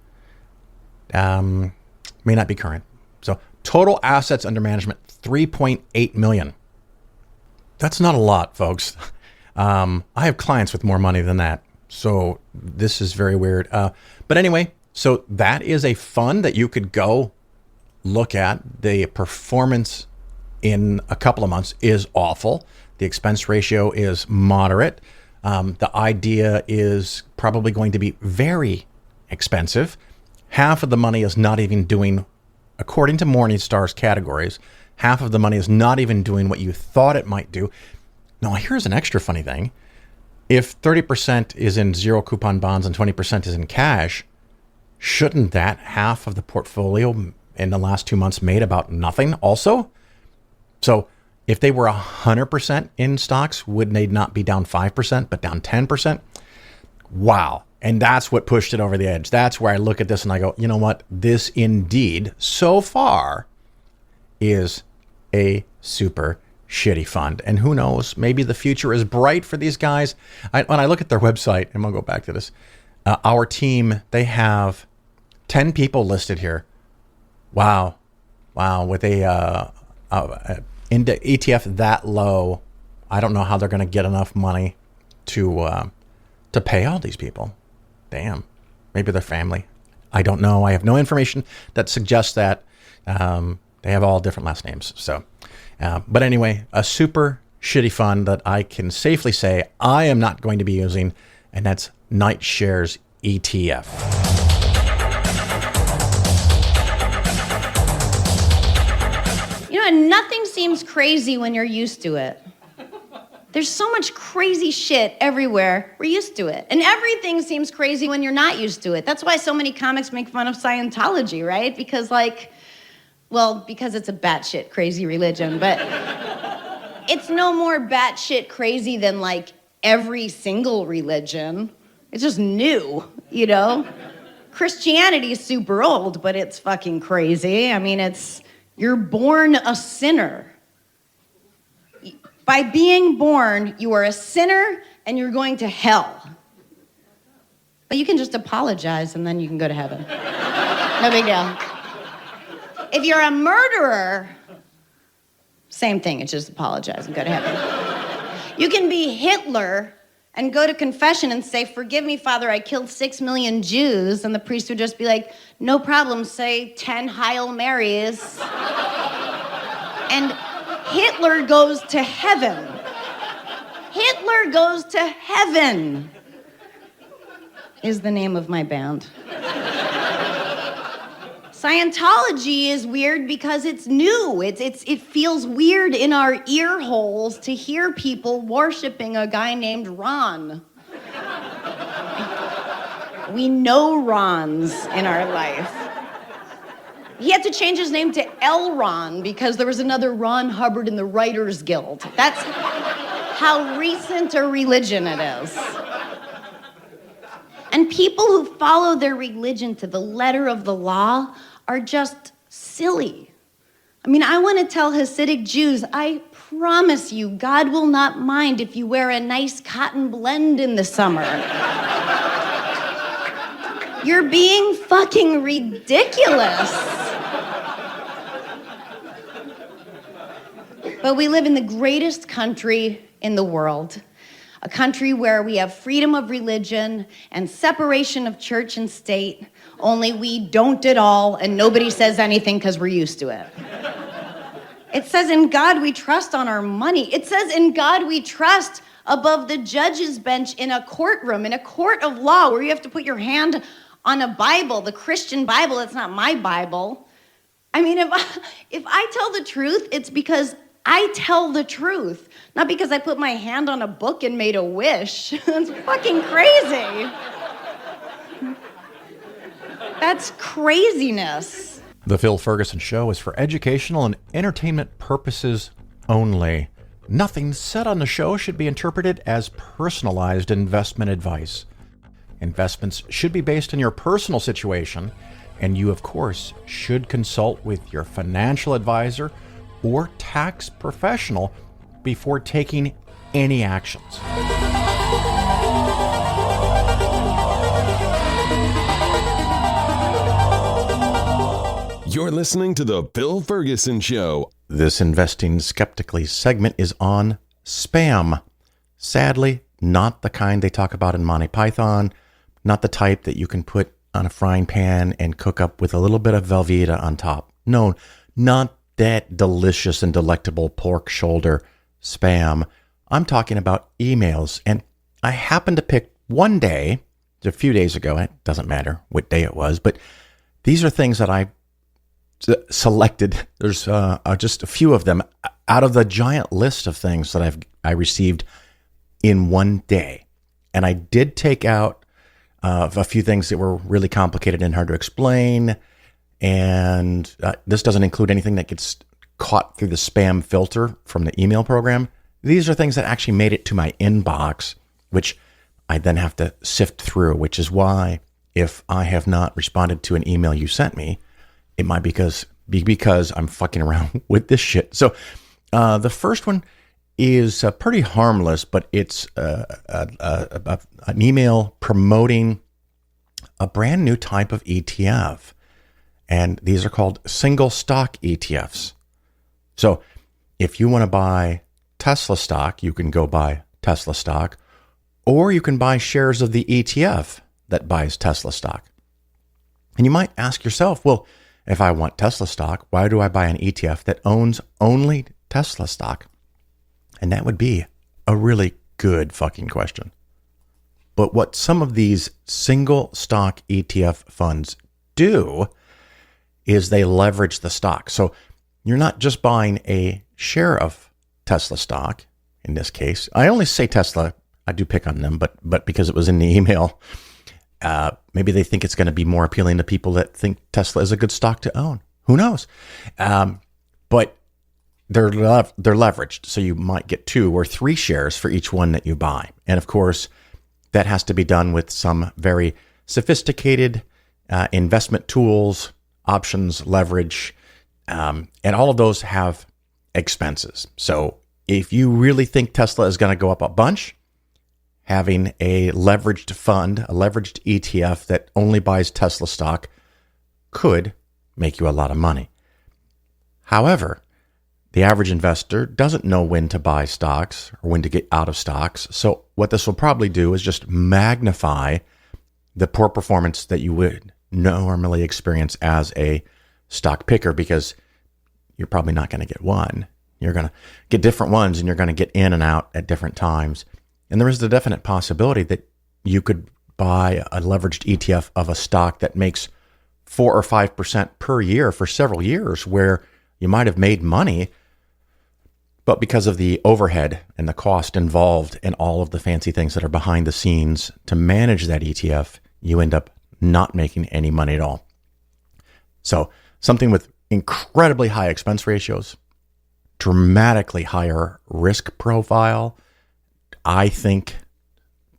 May not be current. So total assets under management, 3.8 million. That's not a lot, folks. I have clients with more money than that. So this is very weird. But anyway, so that is a fund that you could go look at. The performance in a couple of months is awful. The expense ratio is moderate. The idea is probably going to be very expensive. Half of the money is not even doing, according to Morningstar's categories, half of the money is not even doing what you thought it might do. Now, here's an extra funny thing. If 30% is in zero coupon bonds and 20% is in cash, shouldn't that half of the portfolio in the last 2 months made about nothing also? So if they were 100% in stocks, would they not be down 5%, but down 10%? Wow. And that's what pushed it over the edge. That's where I look at this and I go, you know what? This indeed, so far, is a super shitty fund. And who knows? Maybe the future is bright for these guys. When I look at their website, and we'll go back to this, our team, they have 10 people listed here. Wow. With a ETF that low, I don't know how they're going to get enough money to pay all these people. Damn. Maybe their family. I don't know. I have no information that suggests that. They have all different last names. So, but anyway, a super shitty fund that I can safely say I am not going to be using, and that's Night Shares ETF. You know, nothing seems crazy when you're used to it. There's so much crazy shit everywhere. We're used to it. And everything seems crazy when you're not used to it. That's why so many comics make fun of Scientology, right? Because because it's a batshit crazy religion, but it's no more batshit crazy than every single religion. It's just new, you know? Christianity is super old, but it's fucking crazy. I mean, you're born a sinner. By being born, you are a sinner and you're going to hell. But you can just apologize and then you can go to heaven. No big deal. If you're a murderer, same thing, it's just apologize and go to heaven. You can be Hitler and go to confession and say, "Forgive me, Father, I killed 6 million Jews." And the priest would just be like, "No problem, say 10 Hail Marys." And Hitler goes to heaven. Hitler goes to heaven is the name of my band. Scientology is weird because it's new. It feels weird in our ear holes to hear people worshiping a guy named Ron. We know Rons in our life. He had to change his name to L. Ron because there was another Ron Hubbard in the Writers Guild. That's how recent a religion it is. And people who follow their religion to the letter of the law are just silly. I mean, I want to tell Hasidic Jews, I promise you, God will not mind if you wear a nice cotton blend in the summer. You're being fucking ridiculous. But we live in the greatest country in the world, a country where we have freedom of religion and separation of church and state, only we don't at all and nobody says anything because we're used to it. It says in God we trust on our money. It says in God we trust above the judge's bench in a courtroom, in a court of law where you have to put your hand on a Bible, the Christian Bible. It's not my Bible. I mean, if I tell the truth, it's because I tell the truth, not because I put my hand on a book and made a wish. That's fucking crazy. That's craziness. The Phil Ferguson Show is for educational and entertainment purposes only. Nothing said on the show should be interpreted as personalized investment advice. Investments should be based on your personal situation, and you, of course, should consult with your financial advisor or tax professional before taking any actions. You're listening to The Bill Ferguson Show. This Investing Skeptically segment is on spam. Sadly, not the kind they talk about in Monty Python, not the type that you can put on a frying pan and cook up with a little bit of Velveeta on top. No, not that delicious and delectable pork shoulder spam. I'm talking about emails. And I happened to pick one day, a few days ago, it doesn't matter what day it was, but these are things that I selected. There's just a few of them out of the giant list of things that I received in one day. And I did take out a few things that were really complicated and hard to explain. And this doesn't include anything that gets caught through the spam filter from the email program. These are things that actually made it to my inbox, which I then have to sift through, which is why if I have not responded to an email you sent me, it might be because I'm fucking around with this shit. So the first one is pretty harmless, but it's an email promoting a brand new type of ETF. And these are called single stock ETFs. So if you want to buy Tesla stock, you can go buy Tesla stock, or you can buy shares of the ETF that buys Tesla stock. And you might ask yourself, well, if I want Tesla stock, why do I buy an ETF that owns only Tesla stock? And that would be a really good fucking question. But what some of these single stock ETF funds do is they leverage the stock. So you're not just buying a share of Tesla stock. in this case. I only say Tesla. I do pick on them, but because it was in the email, maybe they think it's going to be more appealing to people that think Tesla is a good stock to own. Who knows? But they're leveraged, so you might get 2 or 3 shares for each one that you buy. And of course, that has to be done with some very sophisticated investment tools, options, leverage, and all of those have expenses. So if you really think Tesla is going to go up a bunch, having a leveraged fund, a leveraged ETF that only buys Tesla stock could make you a lot of money. However, the average investor doesn't know when to buy stocks or when to get out of stocks. So what this will probably do is just magnify the poor performance that you would normally experience as a stock picker, because you're probably not going to get one. You're going to get different ones, and you're going to get in and out at different times. And there is the definite possibility that you could buy a leveraged ETF of a stock that makes 4 or 5% per year for several years, where you might have made money, but because of the overhead and the cost involved and all of the fancy things that are behind the scenes to manage that ETF, you end up not making any money at all. So something with incredibly high expense ratios, dramatically higher risk profile, I think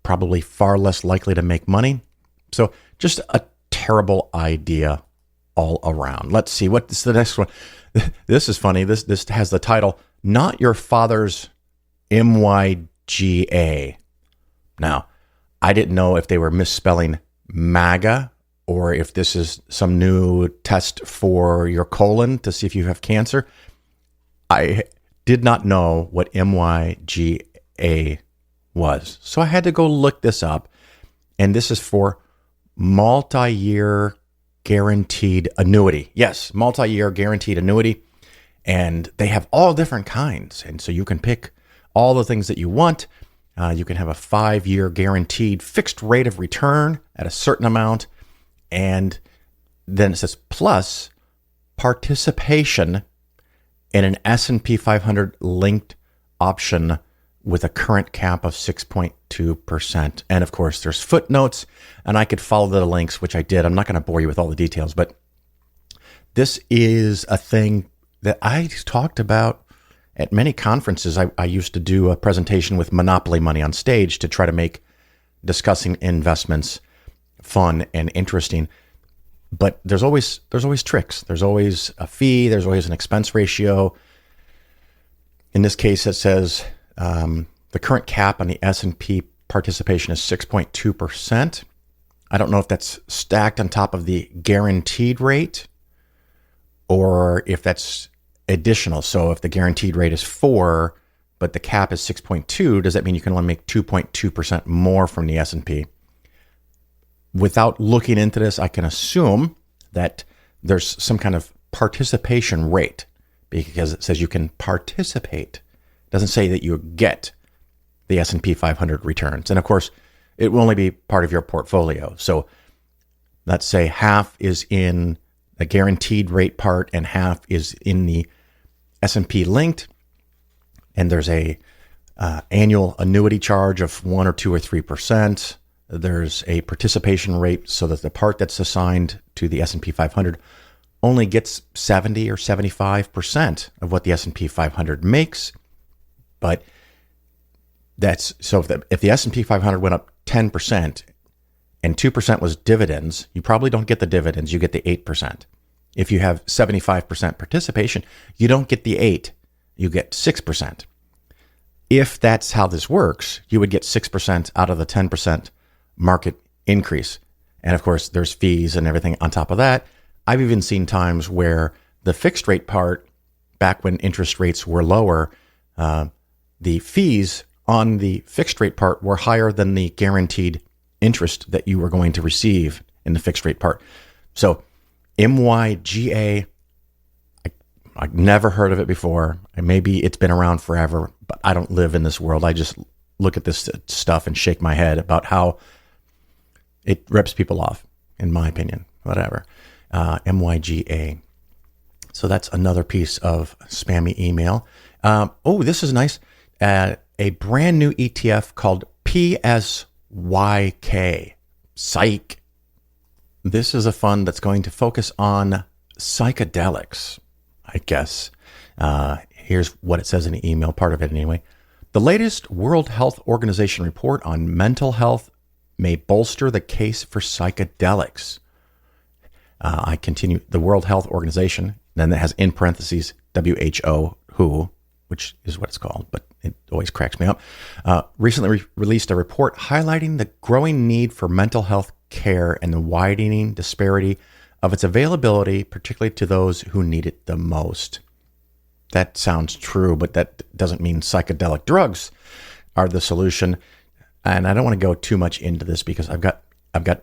probably far less likely to make money. So just a terrible idea all around. Let's see, what's the next one? This is funny. This has the title, Not Your Father's MYGA. Now, I didn't know if they were misspelling MAGA or if this is some new test for your colon to see if you have cancer. I did not know what MYGA was. So I had to go look this up. And this is for multi-year guaranteed annuity. Yes, multi-year guaranteed annuity. And they have all different kinds. And so you can pick all the things that you want. You can have a 5-year guaranteed fixed rate of return at a certain amount. And then it says plus participation in an S&P 500 linked option with a current cap of 6.2%. And of course, there's footnotes, and I could follow the links, which I did. I'm not going to bore you with all the details, but this is a thing that I talked about at many conferences. I used to do a presentation with Monopoly money on stage to try to make discussing investments fun and interesting. But there's always tricks. There's always a fee. There's always an expense ratio. In this case, it says the current cap on the S&P participation is 6.2%. I don't know if that's stacked on top of the guaranteed rate or if that's additional. So if the guaranteed rate is 4, but the cap is 6.2, does that mean you can only make 2.2% more from the S&P? Without looking into this, I can assume that there's some kind of participation rate because it says you can participate. It doesn't say that you get the S&P 500 returns. And of course, it will only be part of your portfolio. So let's say half is in the guaranteed rate part and half is in the S&P linked. And there's a annual annuity charge of 1 or 2 or 3%. There's a participation rate so that the part that's assigned to the S&P 500 only gets 70 or 75% of what the S&P 500 makes. But that's so if the S&P 500 went up 10% and 2% was dividends, you probably don't get the dividends, you get the 8%. If you have 75% participation, you don't get the 8, you get 6%. If that's how this works, you would get 6% out of the 10% market increase. And of course, there's fees and everything on top of that. I've even seen times where the fixed rate part, back when interest rates were lower, the fees on the fixed rate part were higher than the guaranteed interest that you were going to receive in the fixed rate part. So MYGA, I've never heard of it before. And maybe it's been around forever, but I don't live in this world. I just look at this stuff and shake my head about how it rips people off, in my opinion, whatever. MYGA. So that's another piece of spammy email. Oh, this is nice. a brand new ETF called PSYK. Psych. This is a fund that's going to focus on psychedelics, I guess. Here's what it says in the email, part of it anyway. The latest World Health Organization report on mental health may bolster the case for psychedelics. I continue. The World Health Organization, then it has in parentheses WHO, which is what it's called, but it always cracks me up, recently released a report highlighting the growing need for mental health care and the widening disparity of its availability, particularly to those who need it the most. That sounds true, but that doesn't mean psychedelic drugs are the solution. And I don't want to go too much into this because I've got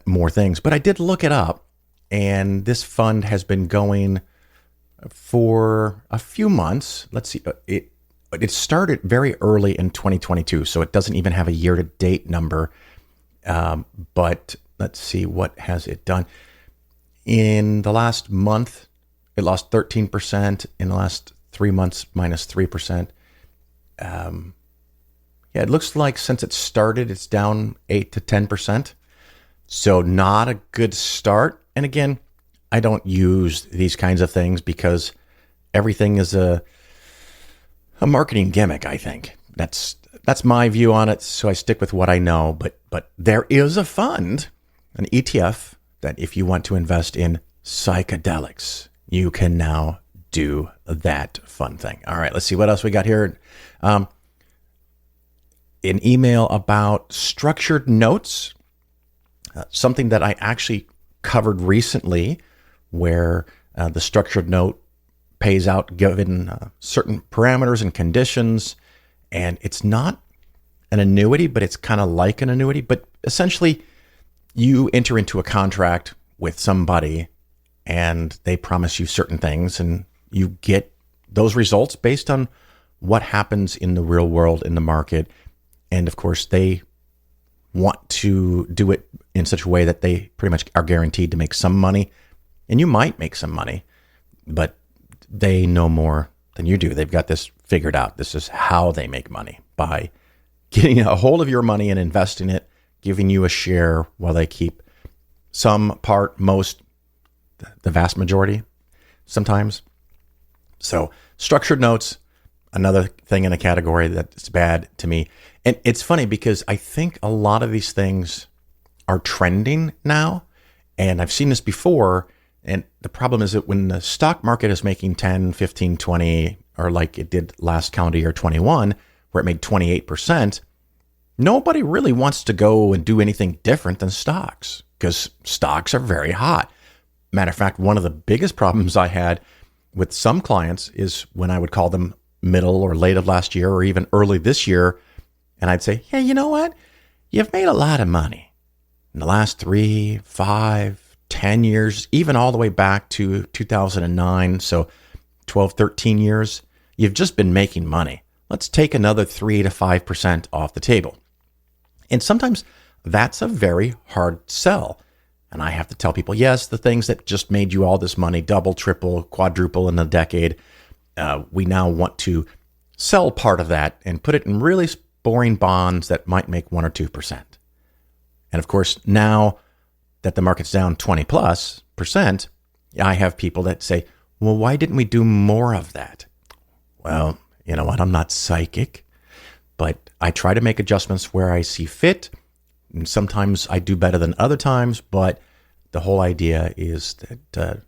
more things, but I did look it up, and this fund has been going for a few months. Let's see, it started very early in 2022, so it doesn't even have a year-to-date number. But let's see, what has it done? In the last month, it lost 13%. In the last 3 months, minus 3%. It looks like since it started, it's down 8 to 10%. So not a good start. And again, I don't use these kinds of things because everything is a marketing gimmick, I think. That's my view on it, so I stick with what I know. But there is a fund, an ETF, that if you want to invest in psychedelics, you can now do that fun thing. All right, let's see what else we got here. An email about structured notes, something that I actually covered recently, where the structured note pays out given certain parameters and conditions. And it's not an annuity, but it's kind of like an annuity. But essentially, you enter into a contract with somebody and they promise you certain things, and you get those results based on what happens in the real world, in the market. And of course, they want to do it in such a way that they pretty much are guaranteed to make some money. And you might make some money, but they know more than you do. They've got this figured out. This is how they make money, by getting a hold of your money and investing it, giving you a share while they keep some part, most, the vast majority sometimes. So structured notes, another thing in a category that's bad to me. And it's funny because I think a lot of these things are trending now. And I've seen this before. And the problem is that when the stock market is making 10, 15, 20, or like it did last calendar year 21, where it made 28%, nobody really wants to go and do anything different than stocks because stocks are very hot. Matter of fact, one of the biggest problems I had with some clients is when I would call them middle or late of last year or even early this year, and I'd say, hey, you know what? You've made a lot of money in the last 3, 5, 10 years, even all the way back to 2009. So 12, 13 years, you've just been making money. Let's take another 3 to 5% off the table. And sometimes that's a very hard sell. And I have to tell people, yes, the things that just made you all this money, double, triple, quadruple in a decade, we now want to sell part of that and put it in really boring bonds that might make 1 or 2%. And of course, now that the market's down 20+%, I have people that say, well, why didn't we do more of that? Well, you know what? I'm not psychic, but I try to make adjustments where I see fit. And sometimes I do better than other times, but the whole idea is that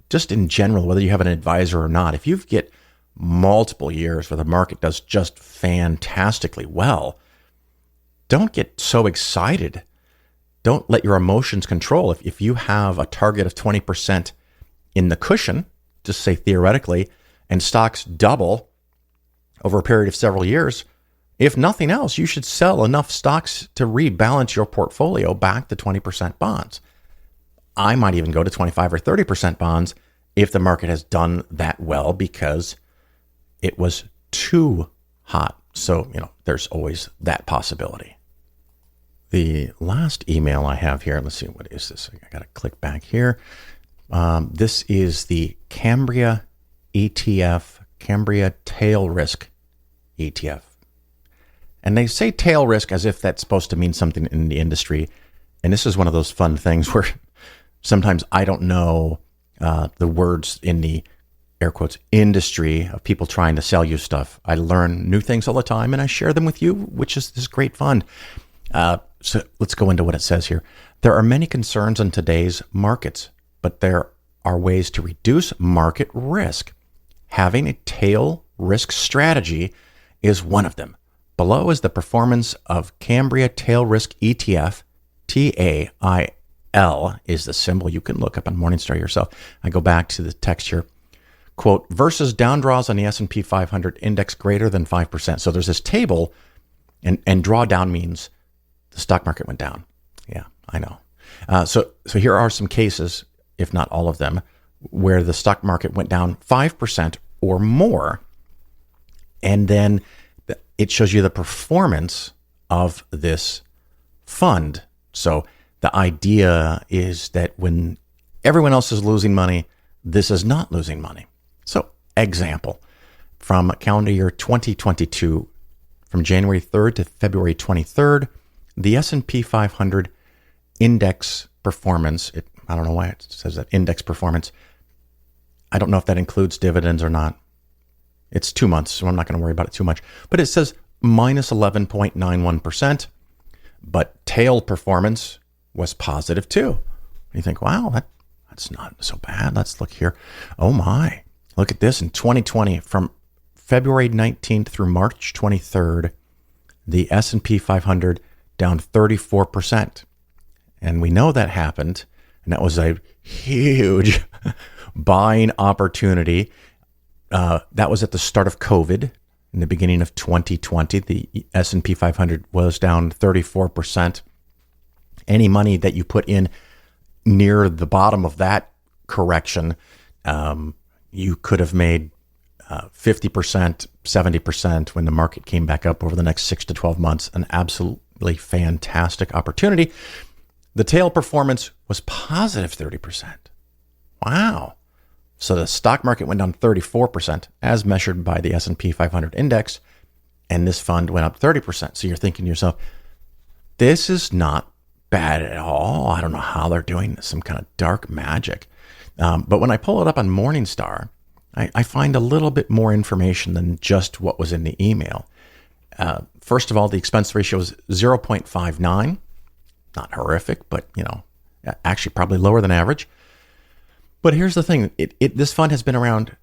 just in general, whether you have an advisor or not, if you get multiple years where the market does just fantastically well, don't get so excited. Don't let your emotions control. If you have a target of 20% in the cushion, just say theoretically, and stocks double over a period of several years, if nothing else, you should sell enough stocks to rebalance your portfolio back to 20% bonds. I might even go to 25 or 30% bonds if the market has done that well because it was too hot. So, there's always that possibility. The last email I have here, let's see, what is this? I got to click back here. This is the Cambria ETF, Cambria Tail Risk ETF. And they say tail risk as if that's supposed to mean something in the industry. And this is one of those fun things where sometimes I don't know the words in the air quotes industry of people trying to sell you stuff. I learn new things all the time and I share them with you, which is this great fun. So let's go into what it says here. There are many concerns in today's markets, but there are ways to reduce market risk. Having a tail risk strategy is one of them. Below is the performance of Cambria Tail Risk ETF. TAIL is the symbol. You can look up on Morningstar yourself. I go back to the text here. Quote, versus down draws on the S&P 500 index greater than 5%. So there's this table, and drawdown means the stock market went down. Yeah, I know. So here are some cases, if not all of them, where the stock market went down 5% or more. And then it shows you the performance of this fund. So the idea is that when everyone else is losing money, this is not losing money. So example, from calendar year 2022, from January 3rd to February 23rd, the S&P 500 index performance, I don't know why it says that index performance. I don't know if that includes dividends or not. It's 2 months, so I'm not going to worry about it too much. But it says minus 11.91%, but tail performance was positive too. And you think, wow, that's not so bad. Let's look here. Oh my, look at this. In 2020, from February 19th through March 23rd, the S&P 500 down 34%. And we know that happened, and that was a huge buying opportunity. That was at the start of COVID. In the beginning of 2020, the S&P 500 was down 34%. Any money that you put in near the bottom of that correction, you could have made 50%, 70% when the market came back up over the next 6 to 12 months. An absolutely fantastic opportunity. The tail performance was positive 30%. Wow. So the stock market went down 34% as measured by the S&P 500 index, and this fund went up 30%. So you're thinking to yourself, this is not bad at all. I don't know how they're doing some kind of dark magic. But when I pull it up on Morningstar, I find a little bit more information than just what was in the email. First of all, the expense ratio is 0.59. Not horrific, but actually probably lower than average. But here's the thing. This fund has been around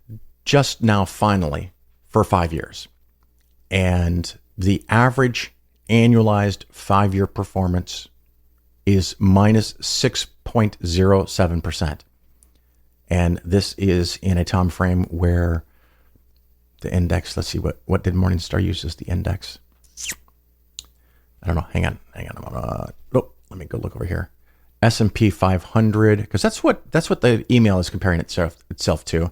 just now, finally, for 5 years. And the average annualized 5-year performance is minus 6.07%. And this is in a time frame where the index, let's see, what did Morningstar use as the index? I don't know. Hang on. Let me go look over here. S&P 500, because that's what the email is comparing itself to.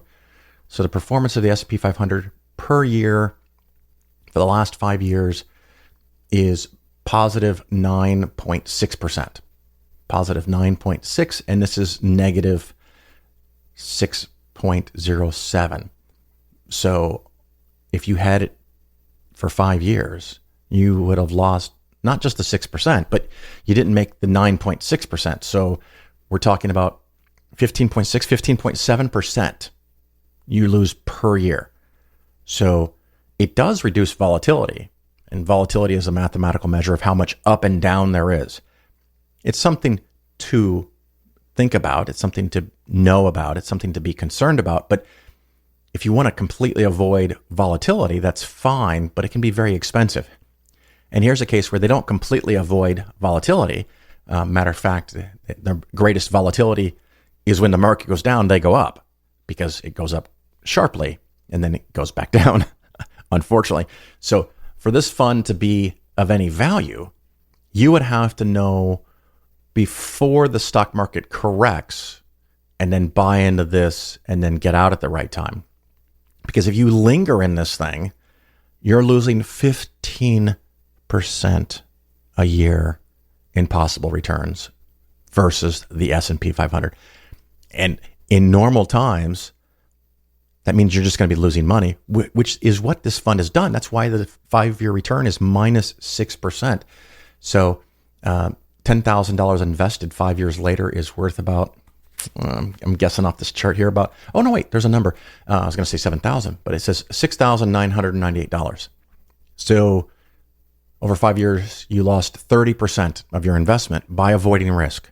So the performance of the S&P 500 per year for the last 5 years is positive 9.6%. Positive 9.6, and this is negative 6.07. So if you had it for 5 years, you would have lost not just the 6%, but you didn't make the 9.6%. So we're talking about 15.7% you lose per year. So it does reduce volatility, and volatility is a mathematical measure of how much up and down there is. It's something to think about. It's something to know about. It's something to be concerned about. But if you want to completely avoid volatility, that's fine, but it can be very expensive. And here's a case where they don't completely avoid volatility. Matter of fact, the greatest volatility is when the market goes down, they go up because it goes up sharply and then it goes back down, unfortunately. So for this fund to be of any value, you would have to know before the stock market corrects and then buy into this and then get out at the right time. Because if you linger in this thing, you're losing 15% a year in possible returns versus the S&P 500. And in normal times, that means you're just going to be losing money, which is what this fund has done. That's why the 5-year return is minus 6%. So $10,000 invested 5 years later is worth about, I'm guessing off this chart here, about, oh no, wait, there's a number. I was going to say 7,000, but it says $6,998. So over 5 years, you lost 30% of your investment by avoiding risk,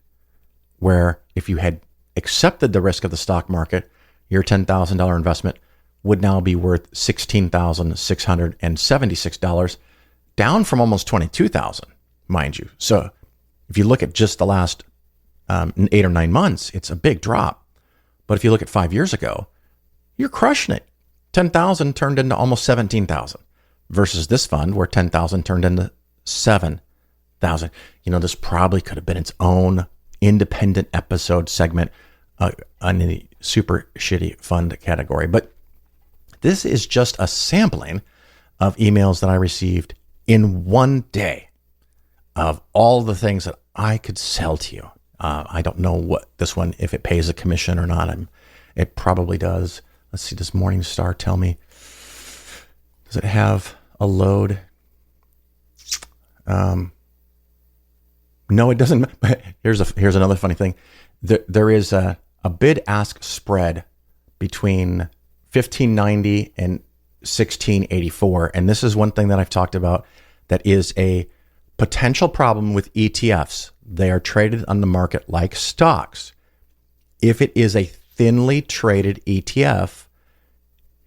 where if you had accepted the risk of the stock market, your $10,000 investment would now be worth $16,676, down from almost $22,000, mind you. So if you look at just the last 8 or 9 months, it's a big drop. But if you look at 5 years ago, you're crushing it. 10,000 turned into almost 17,000 versus this fund where 10,000 turned into 7,000. You know, this probably could have been its own independent episode segment on the super shitty fund category. But this is just a sampling of emails that I received in one day of all the things that I could sell to you. I don't know what this one, if it pays a commission or not. It probably does. Let's see, does Morningstar tell me? Does it have a load? No, it doesn't. Here's another funny thing. There is a bid-ask spread between 1590 and 1684. And this is one thing that I've talked about that is a potential problem with ETFs. They are traded on the market like stocks. If it is a thinly traded ETF,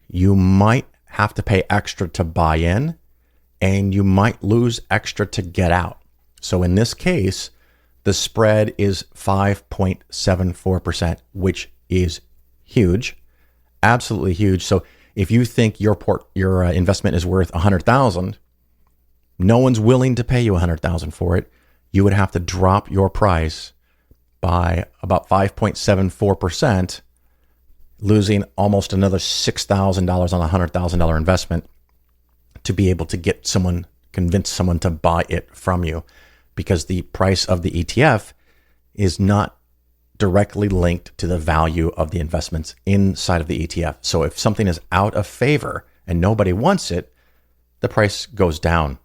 you might have to pay extra to buy in, and you might lose extra to get out. So in this case, the spread is 5.74%, which is huge, absolutely huge. So if you think your investment is worth $100,000, no one's willing to pay you $100,000 for it. You would have to drop your price by about 5.74%, losing almost another $6,000 on a $100,000 investment to be able to convince someone to buy it from you, because the price of the ETF is not directly linked to the value of the investments inside of the ETF. So if something is out of favor and nobody wants it, the price goes down.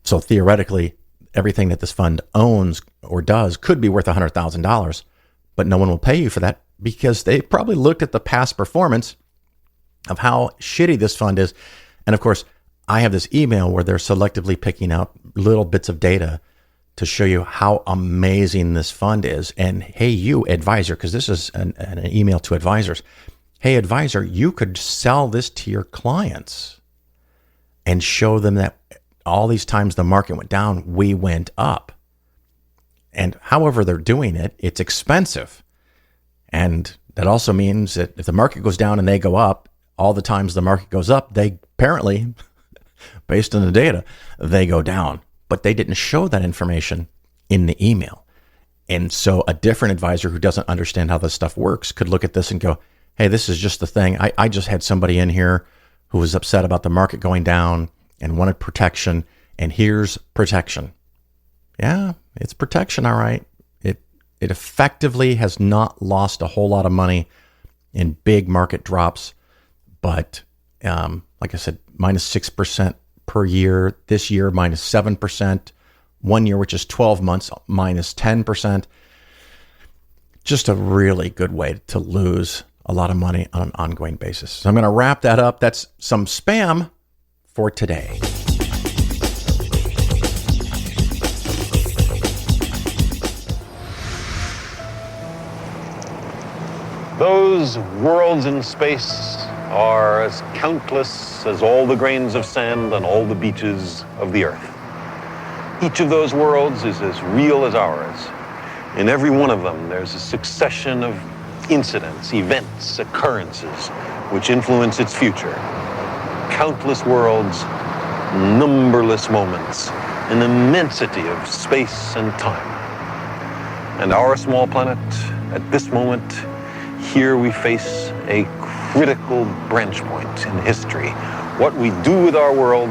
So theoretically, everything that this fund owns or does could be worth $100,000, but no one will pay you for that because they probably looked at the past performance of how shitty this fund is. And of course, I have this email where they're selectively picking out little bits of data to show you how amazing this fund is. And hey, you advisor, because this is an email to advisors. Hey, advisor, you could sell this to your clients and show them that all these times the market went down, we went up. And however they're doing it, it's expensive. And that also means that if the market goes down and they go up, all the times the market goes up, they apparently, based on the data, they go down. But they didn't show that information in the email. And so a different advisor who doesn't understand how this stuff works could look at this and go, hey, this is just the thing. I just had somebody in here who was upset about the market going down and wanted protection, and here's protection. Yeah, it's protection, all right. It effectively has not lost a whole lot of money in big market drops, but like I said, minus 6% per year. This year, minus 7%. 1 year, which is 12 months, minus 10%. Just a really good way to lose a lot of money on an ongoing basis. So I'm going to wrap that up. That's some spam for today. Those worlds in space are as countless as all the grains of sand on all the beaches of the earth. Each of those worlds is as real as ours. In every one of them, there's a succession of incidents, events, occurrences, which influence its future. Countless worlds, numberless moments, an immensity of space and time. And our small planet, at this moment, here we face a critical branch point in history. What we do with our world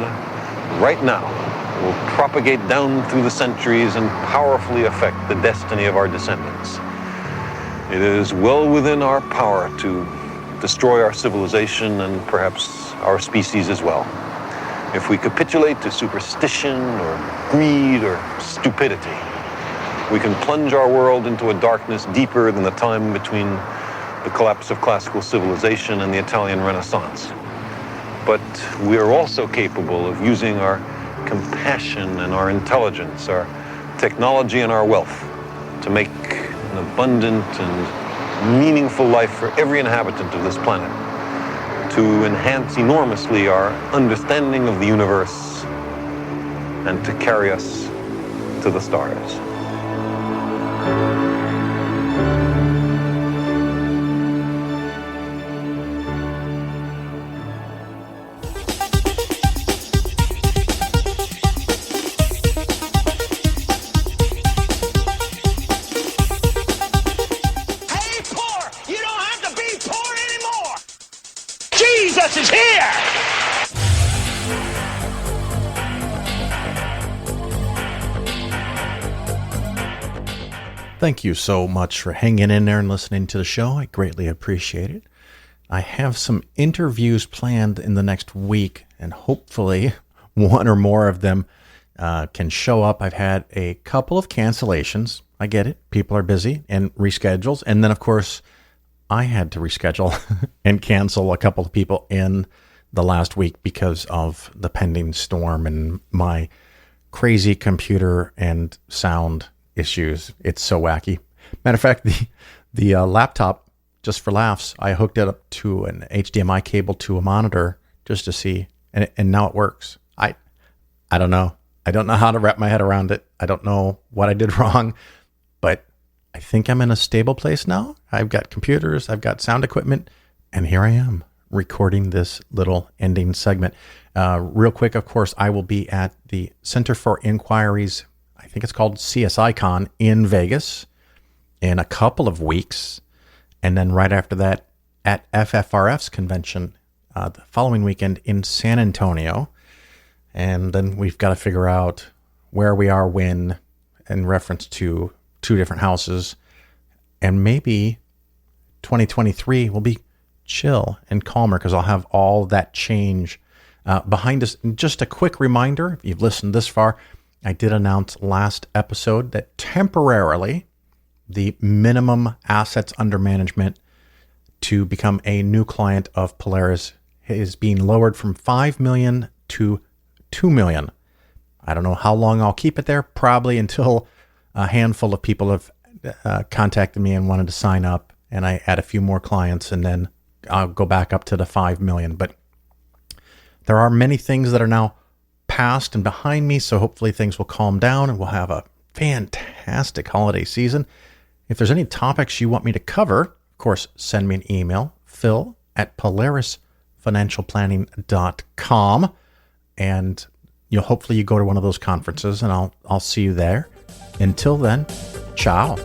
right now will propagate down through the centuries and powerfully affect the destiny of our descendants. It is well within our power to destroy our civilization and perhaps our species as well. If we capitulate to superstition or greed or stupidity, we can plunge our world into a darkness deeper than the time between the collapse of classical civilization and the Italian Renaissance. But we are also capable of using our compassion and our intelligence, our technology and our wealth to make an abundant and meaningful life for every inhabitant of this planet, to enhance enormously our understanding of the universe and to carry us to the stars. Jesus is here! Thank you so much for hanging in there and listening to the show. I greatly appreciate it. I have some interviews planned in the next week, and hopefully one or more of them can show up. I've had a couple of cancellations. I get it. People are busy, and reschedules. And then, of course, I had to reschedule and cancel a couple of people in the last week because of the pending storm and my crazy computer and sound issues. It's so wacky. Matter of fact, the laptop, just for laughs, I hooked it up to an HDMI cable to a monitor just to see, and now it works. I don't know. I don't know how to wrap my head around it. I don't know what I did wrong, but I think I'm in a stable place now. I've got computers, I've got sound equipment, and here I am recording this little ending segment. Real quick, of course, I will be at the Center for Inquiry's, I think it's called CSICon in Vegas in a couple of weeks. And then right after that at FFRF's convention the following weekend in San Antonio. And then we've got to figure out where we are when in reference to two different houses, and maybe 2023 will be chill and calmer because I'll have all that change behind us. And just a quick reminder, if you've listened this far, I did announce last episode that temporarily the minimum assets under management to become a new client of Polaris is being lowered from 5 million to 2 million. I don't know how long I'll keep it there, probably until a handful of people have contacted me and wanted to sign up, and I add a few more clients, and then I'll go back up to the 5 million. But there are many things that are now past and behind me, so hopefully things will calm down and we'll have a fantastic holiday season. If there's any topics you want me to cover, of course, send me an email, phil@polarisfinancialplanning.com, and hopefully you go to one of those conferences, and I'll see you there. Until then, ciao.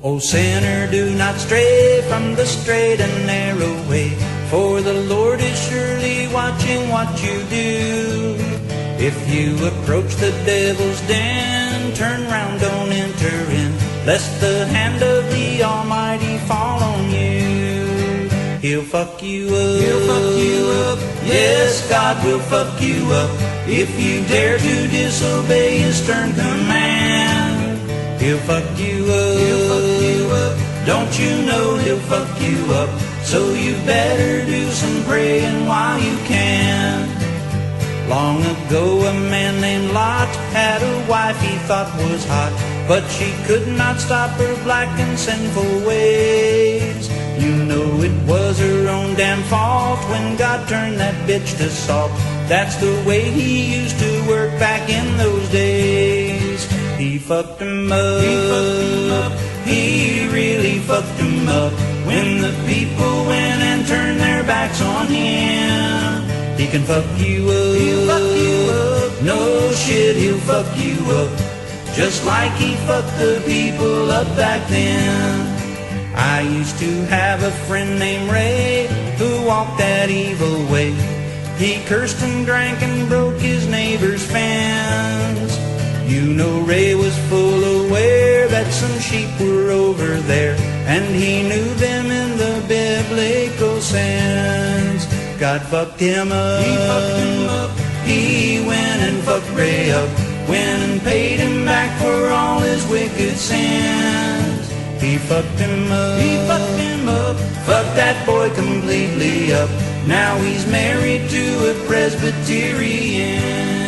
O sinner, do not stray from the straight and narrow way, for the Lord is surely watching what you do. If you approach the devil's den, turn round, don't enter in, lest the hand of the Almighty fall on you. He'll fuck you up. He'll fuck you up. Yes, God will fuck you up if you dare to disobey His stern command. He'll fuck you up. He'll fuck you up. Don't you know He'll fuck you up? So you better do some praying while you can. Long ago a man named Lot had a wife he thought was hot, but she could not stop her black and sinful ways. You know it was her own damn fault when God turned that bitch to salt. That's the way he used to work back in those days. He fucked him up. He really fucked him up. When the people went and turned their backs on him. He can fuck you up. He'll fuck you up. No shit, he'll fuck you up. Just like he fucked the people up back then. I used to have a friend named Ray who walked that evil way. He cursed and drank and broke his neighbor's fence. You know Ray was full aware that some sheep were over there, and he knew them in the biblical sense. God fucked him up. He fucked him up. He went and fucked Ray up. Went and paid him back for all his wicked sins. He fucked him up. He fucked him up. Fucked that boy completely up. Now he's married to a Presbyterian.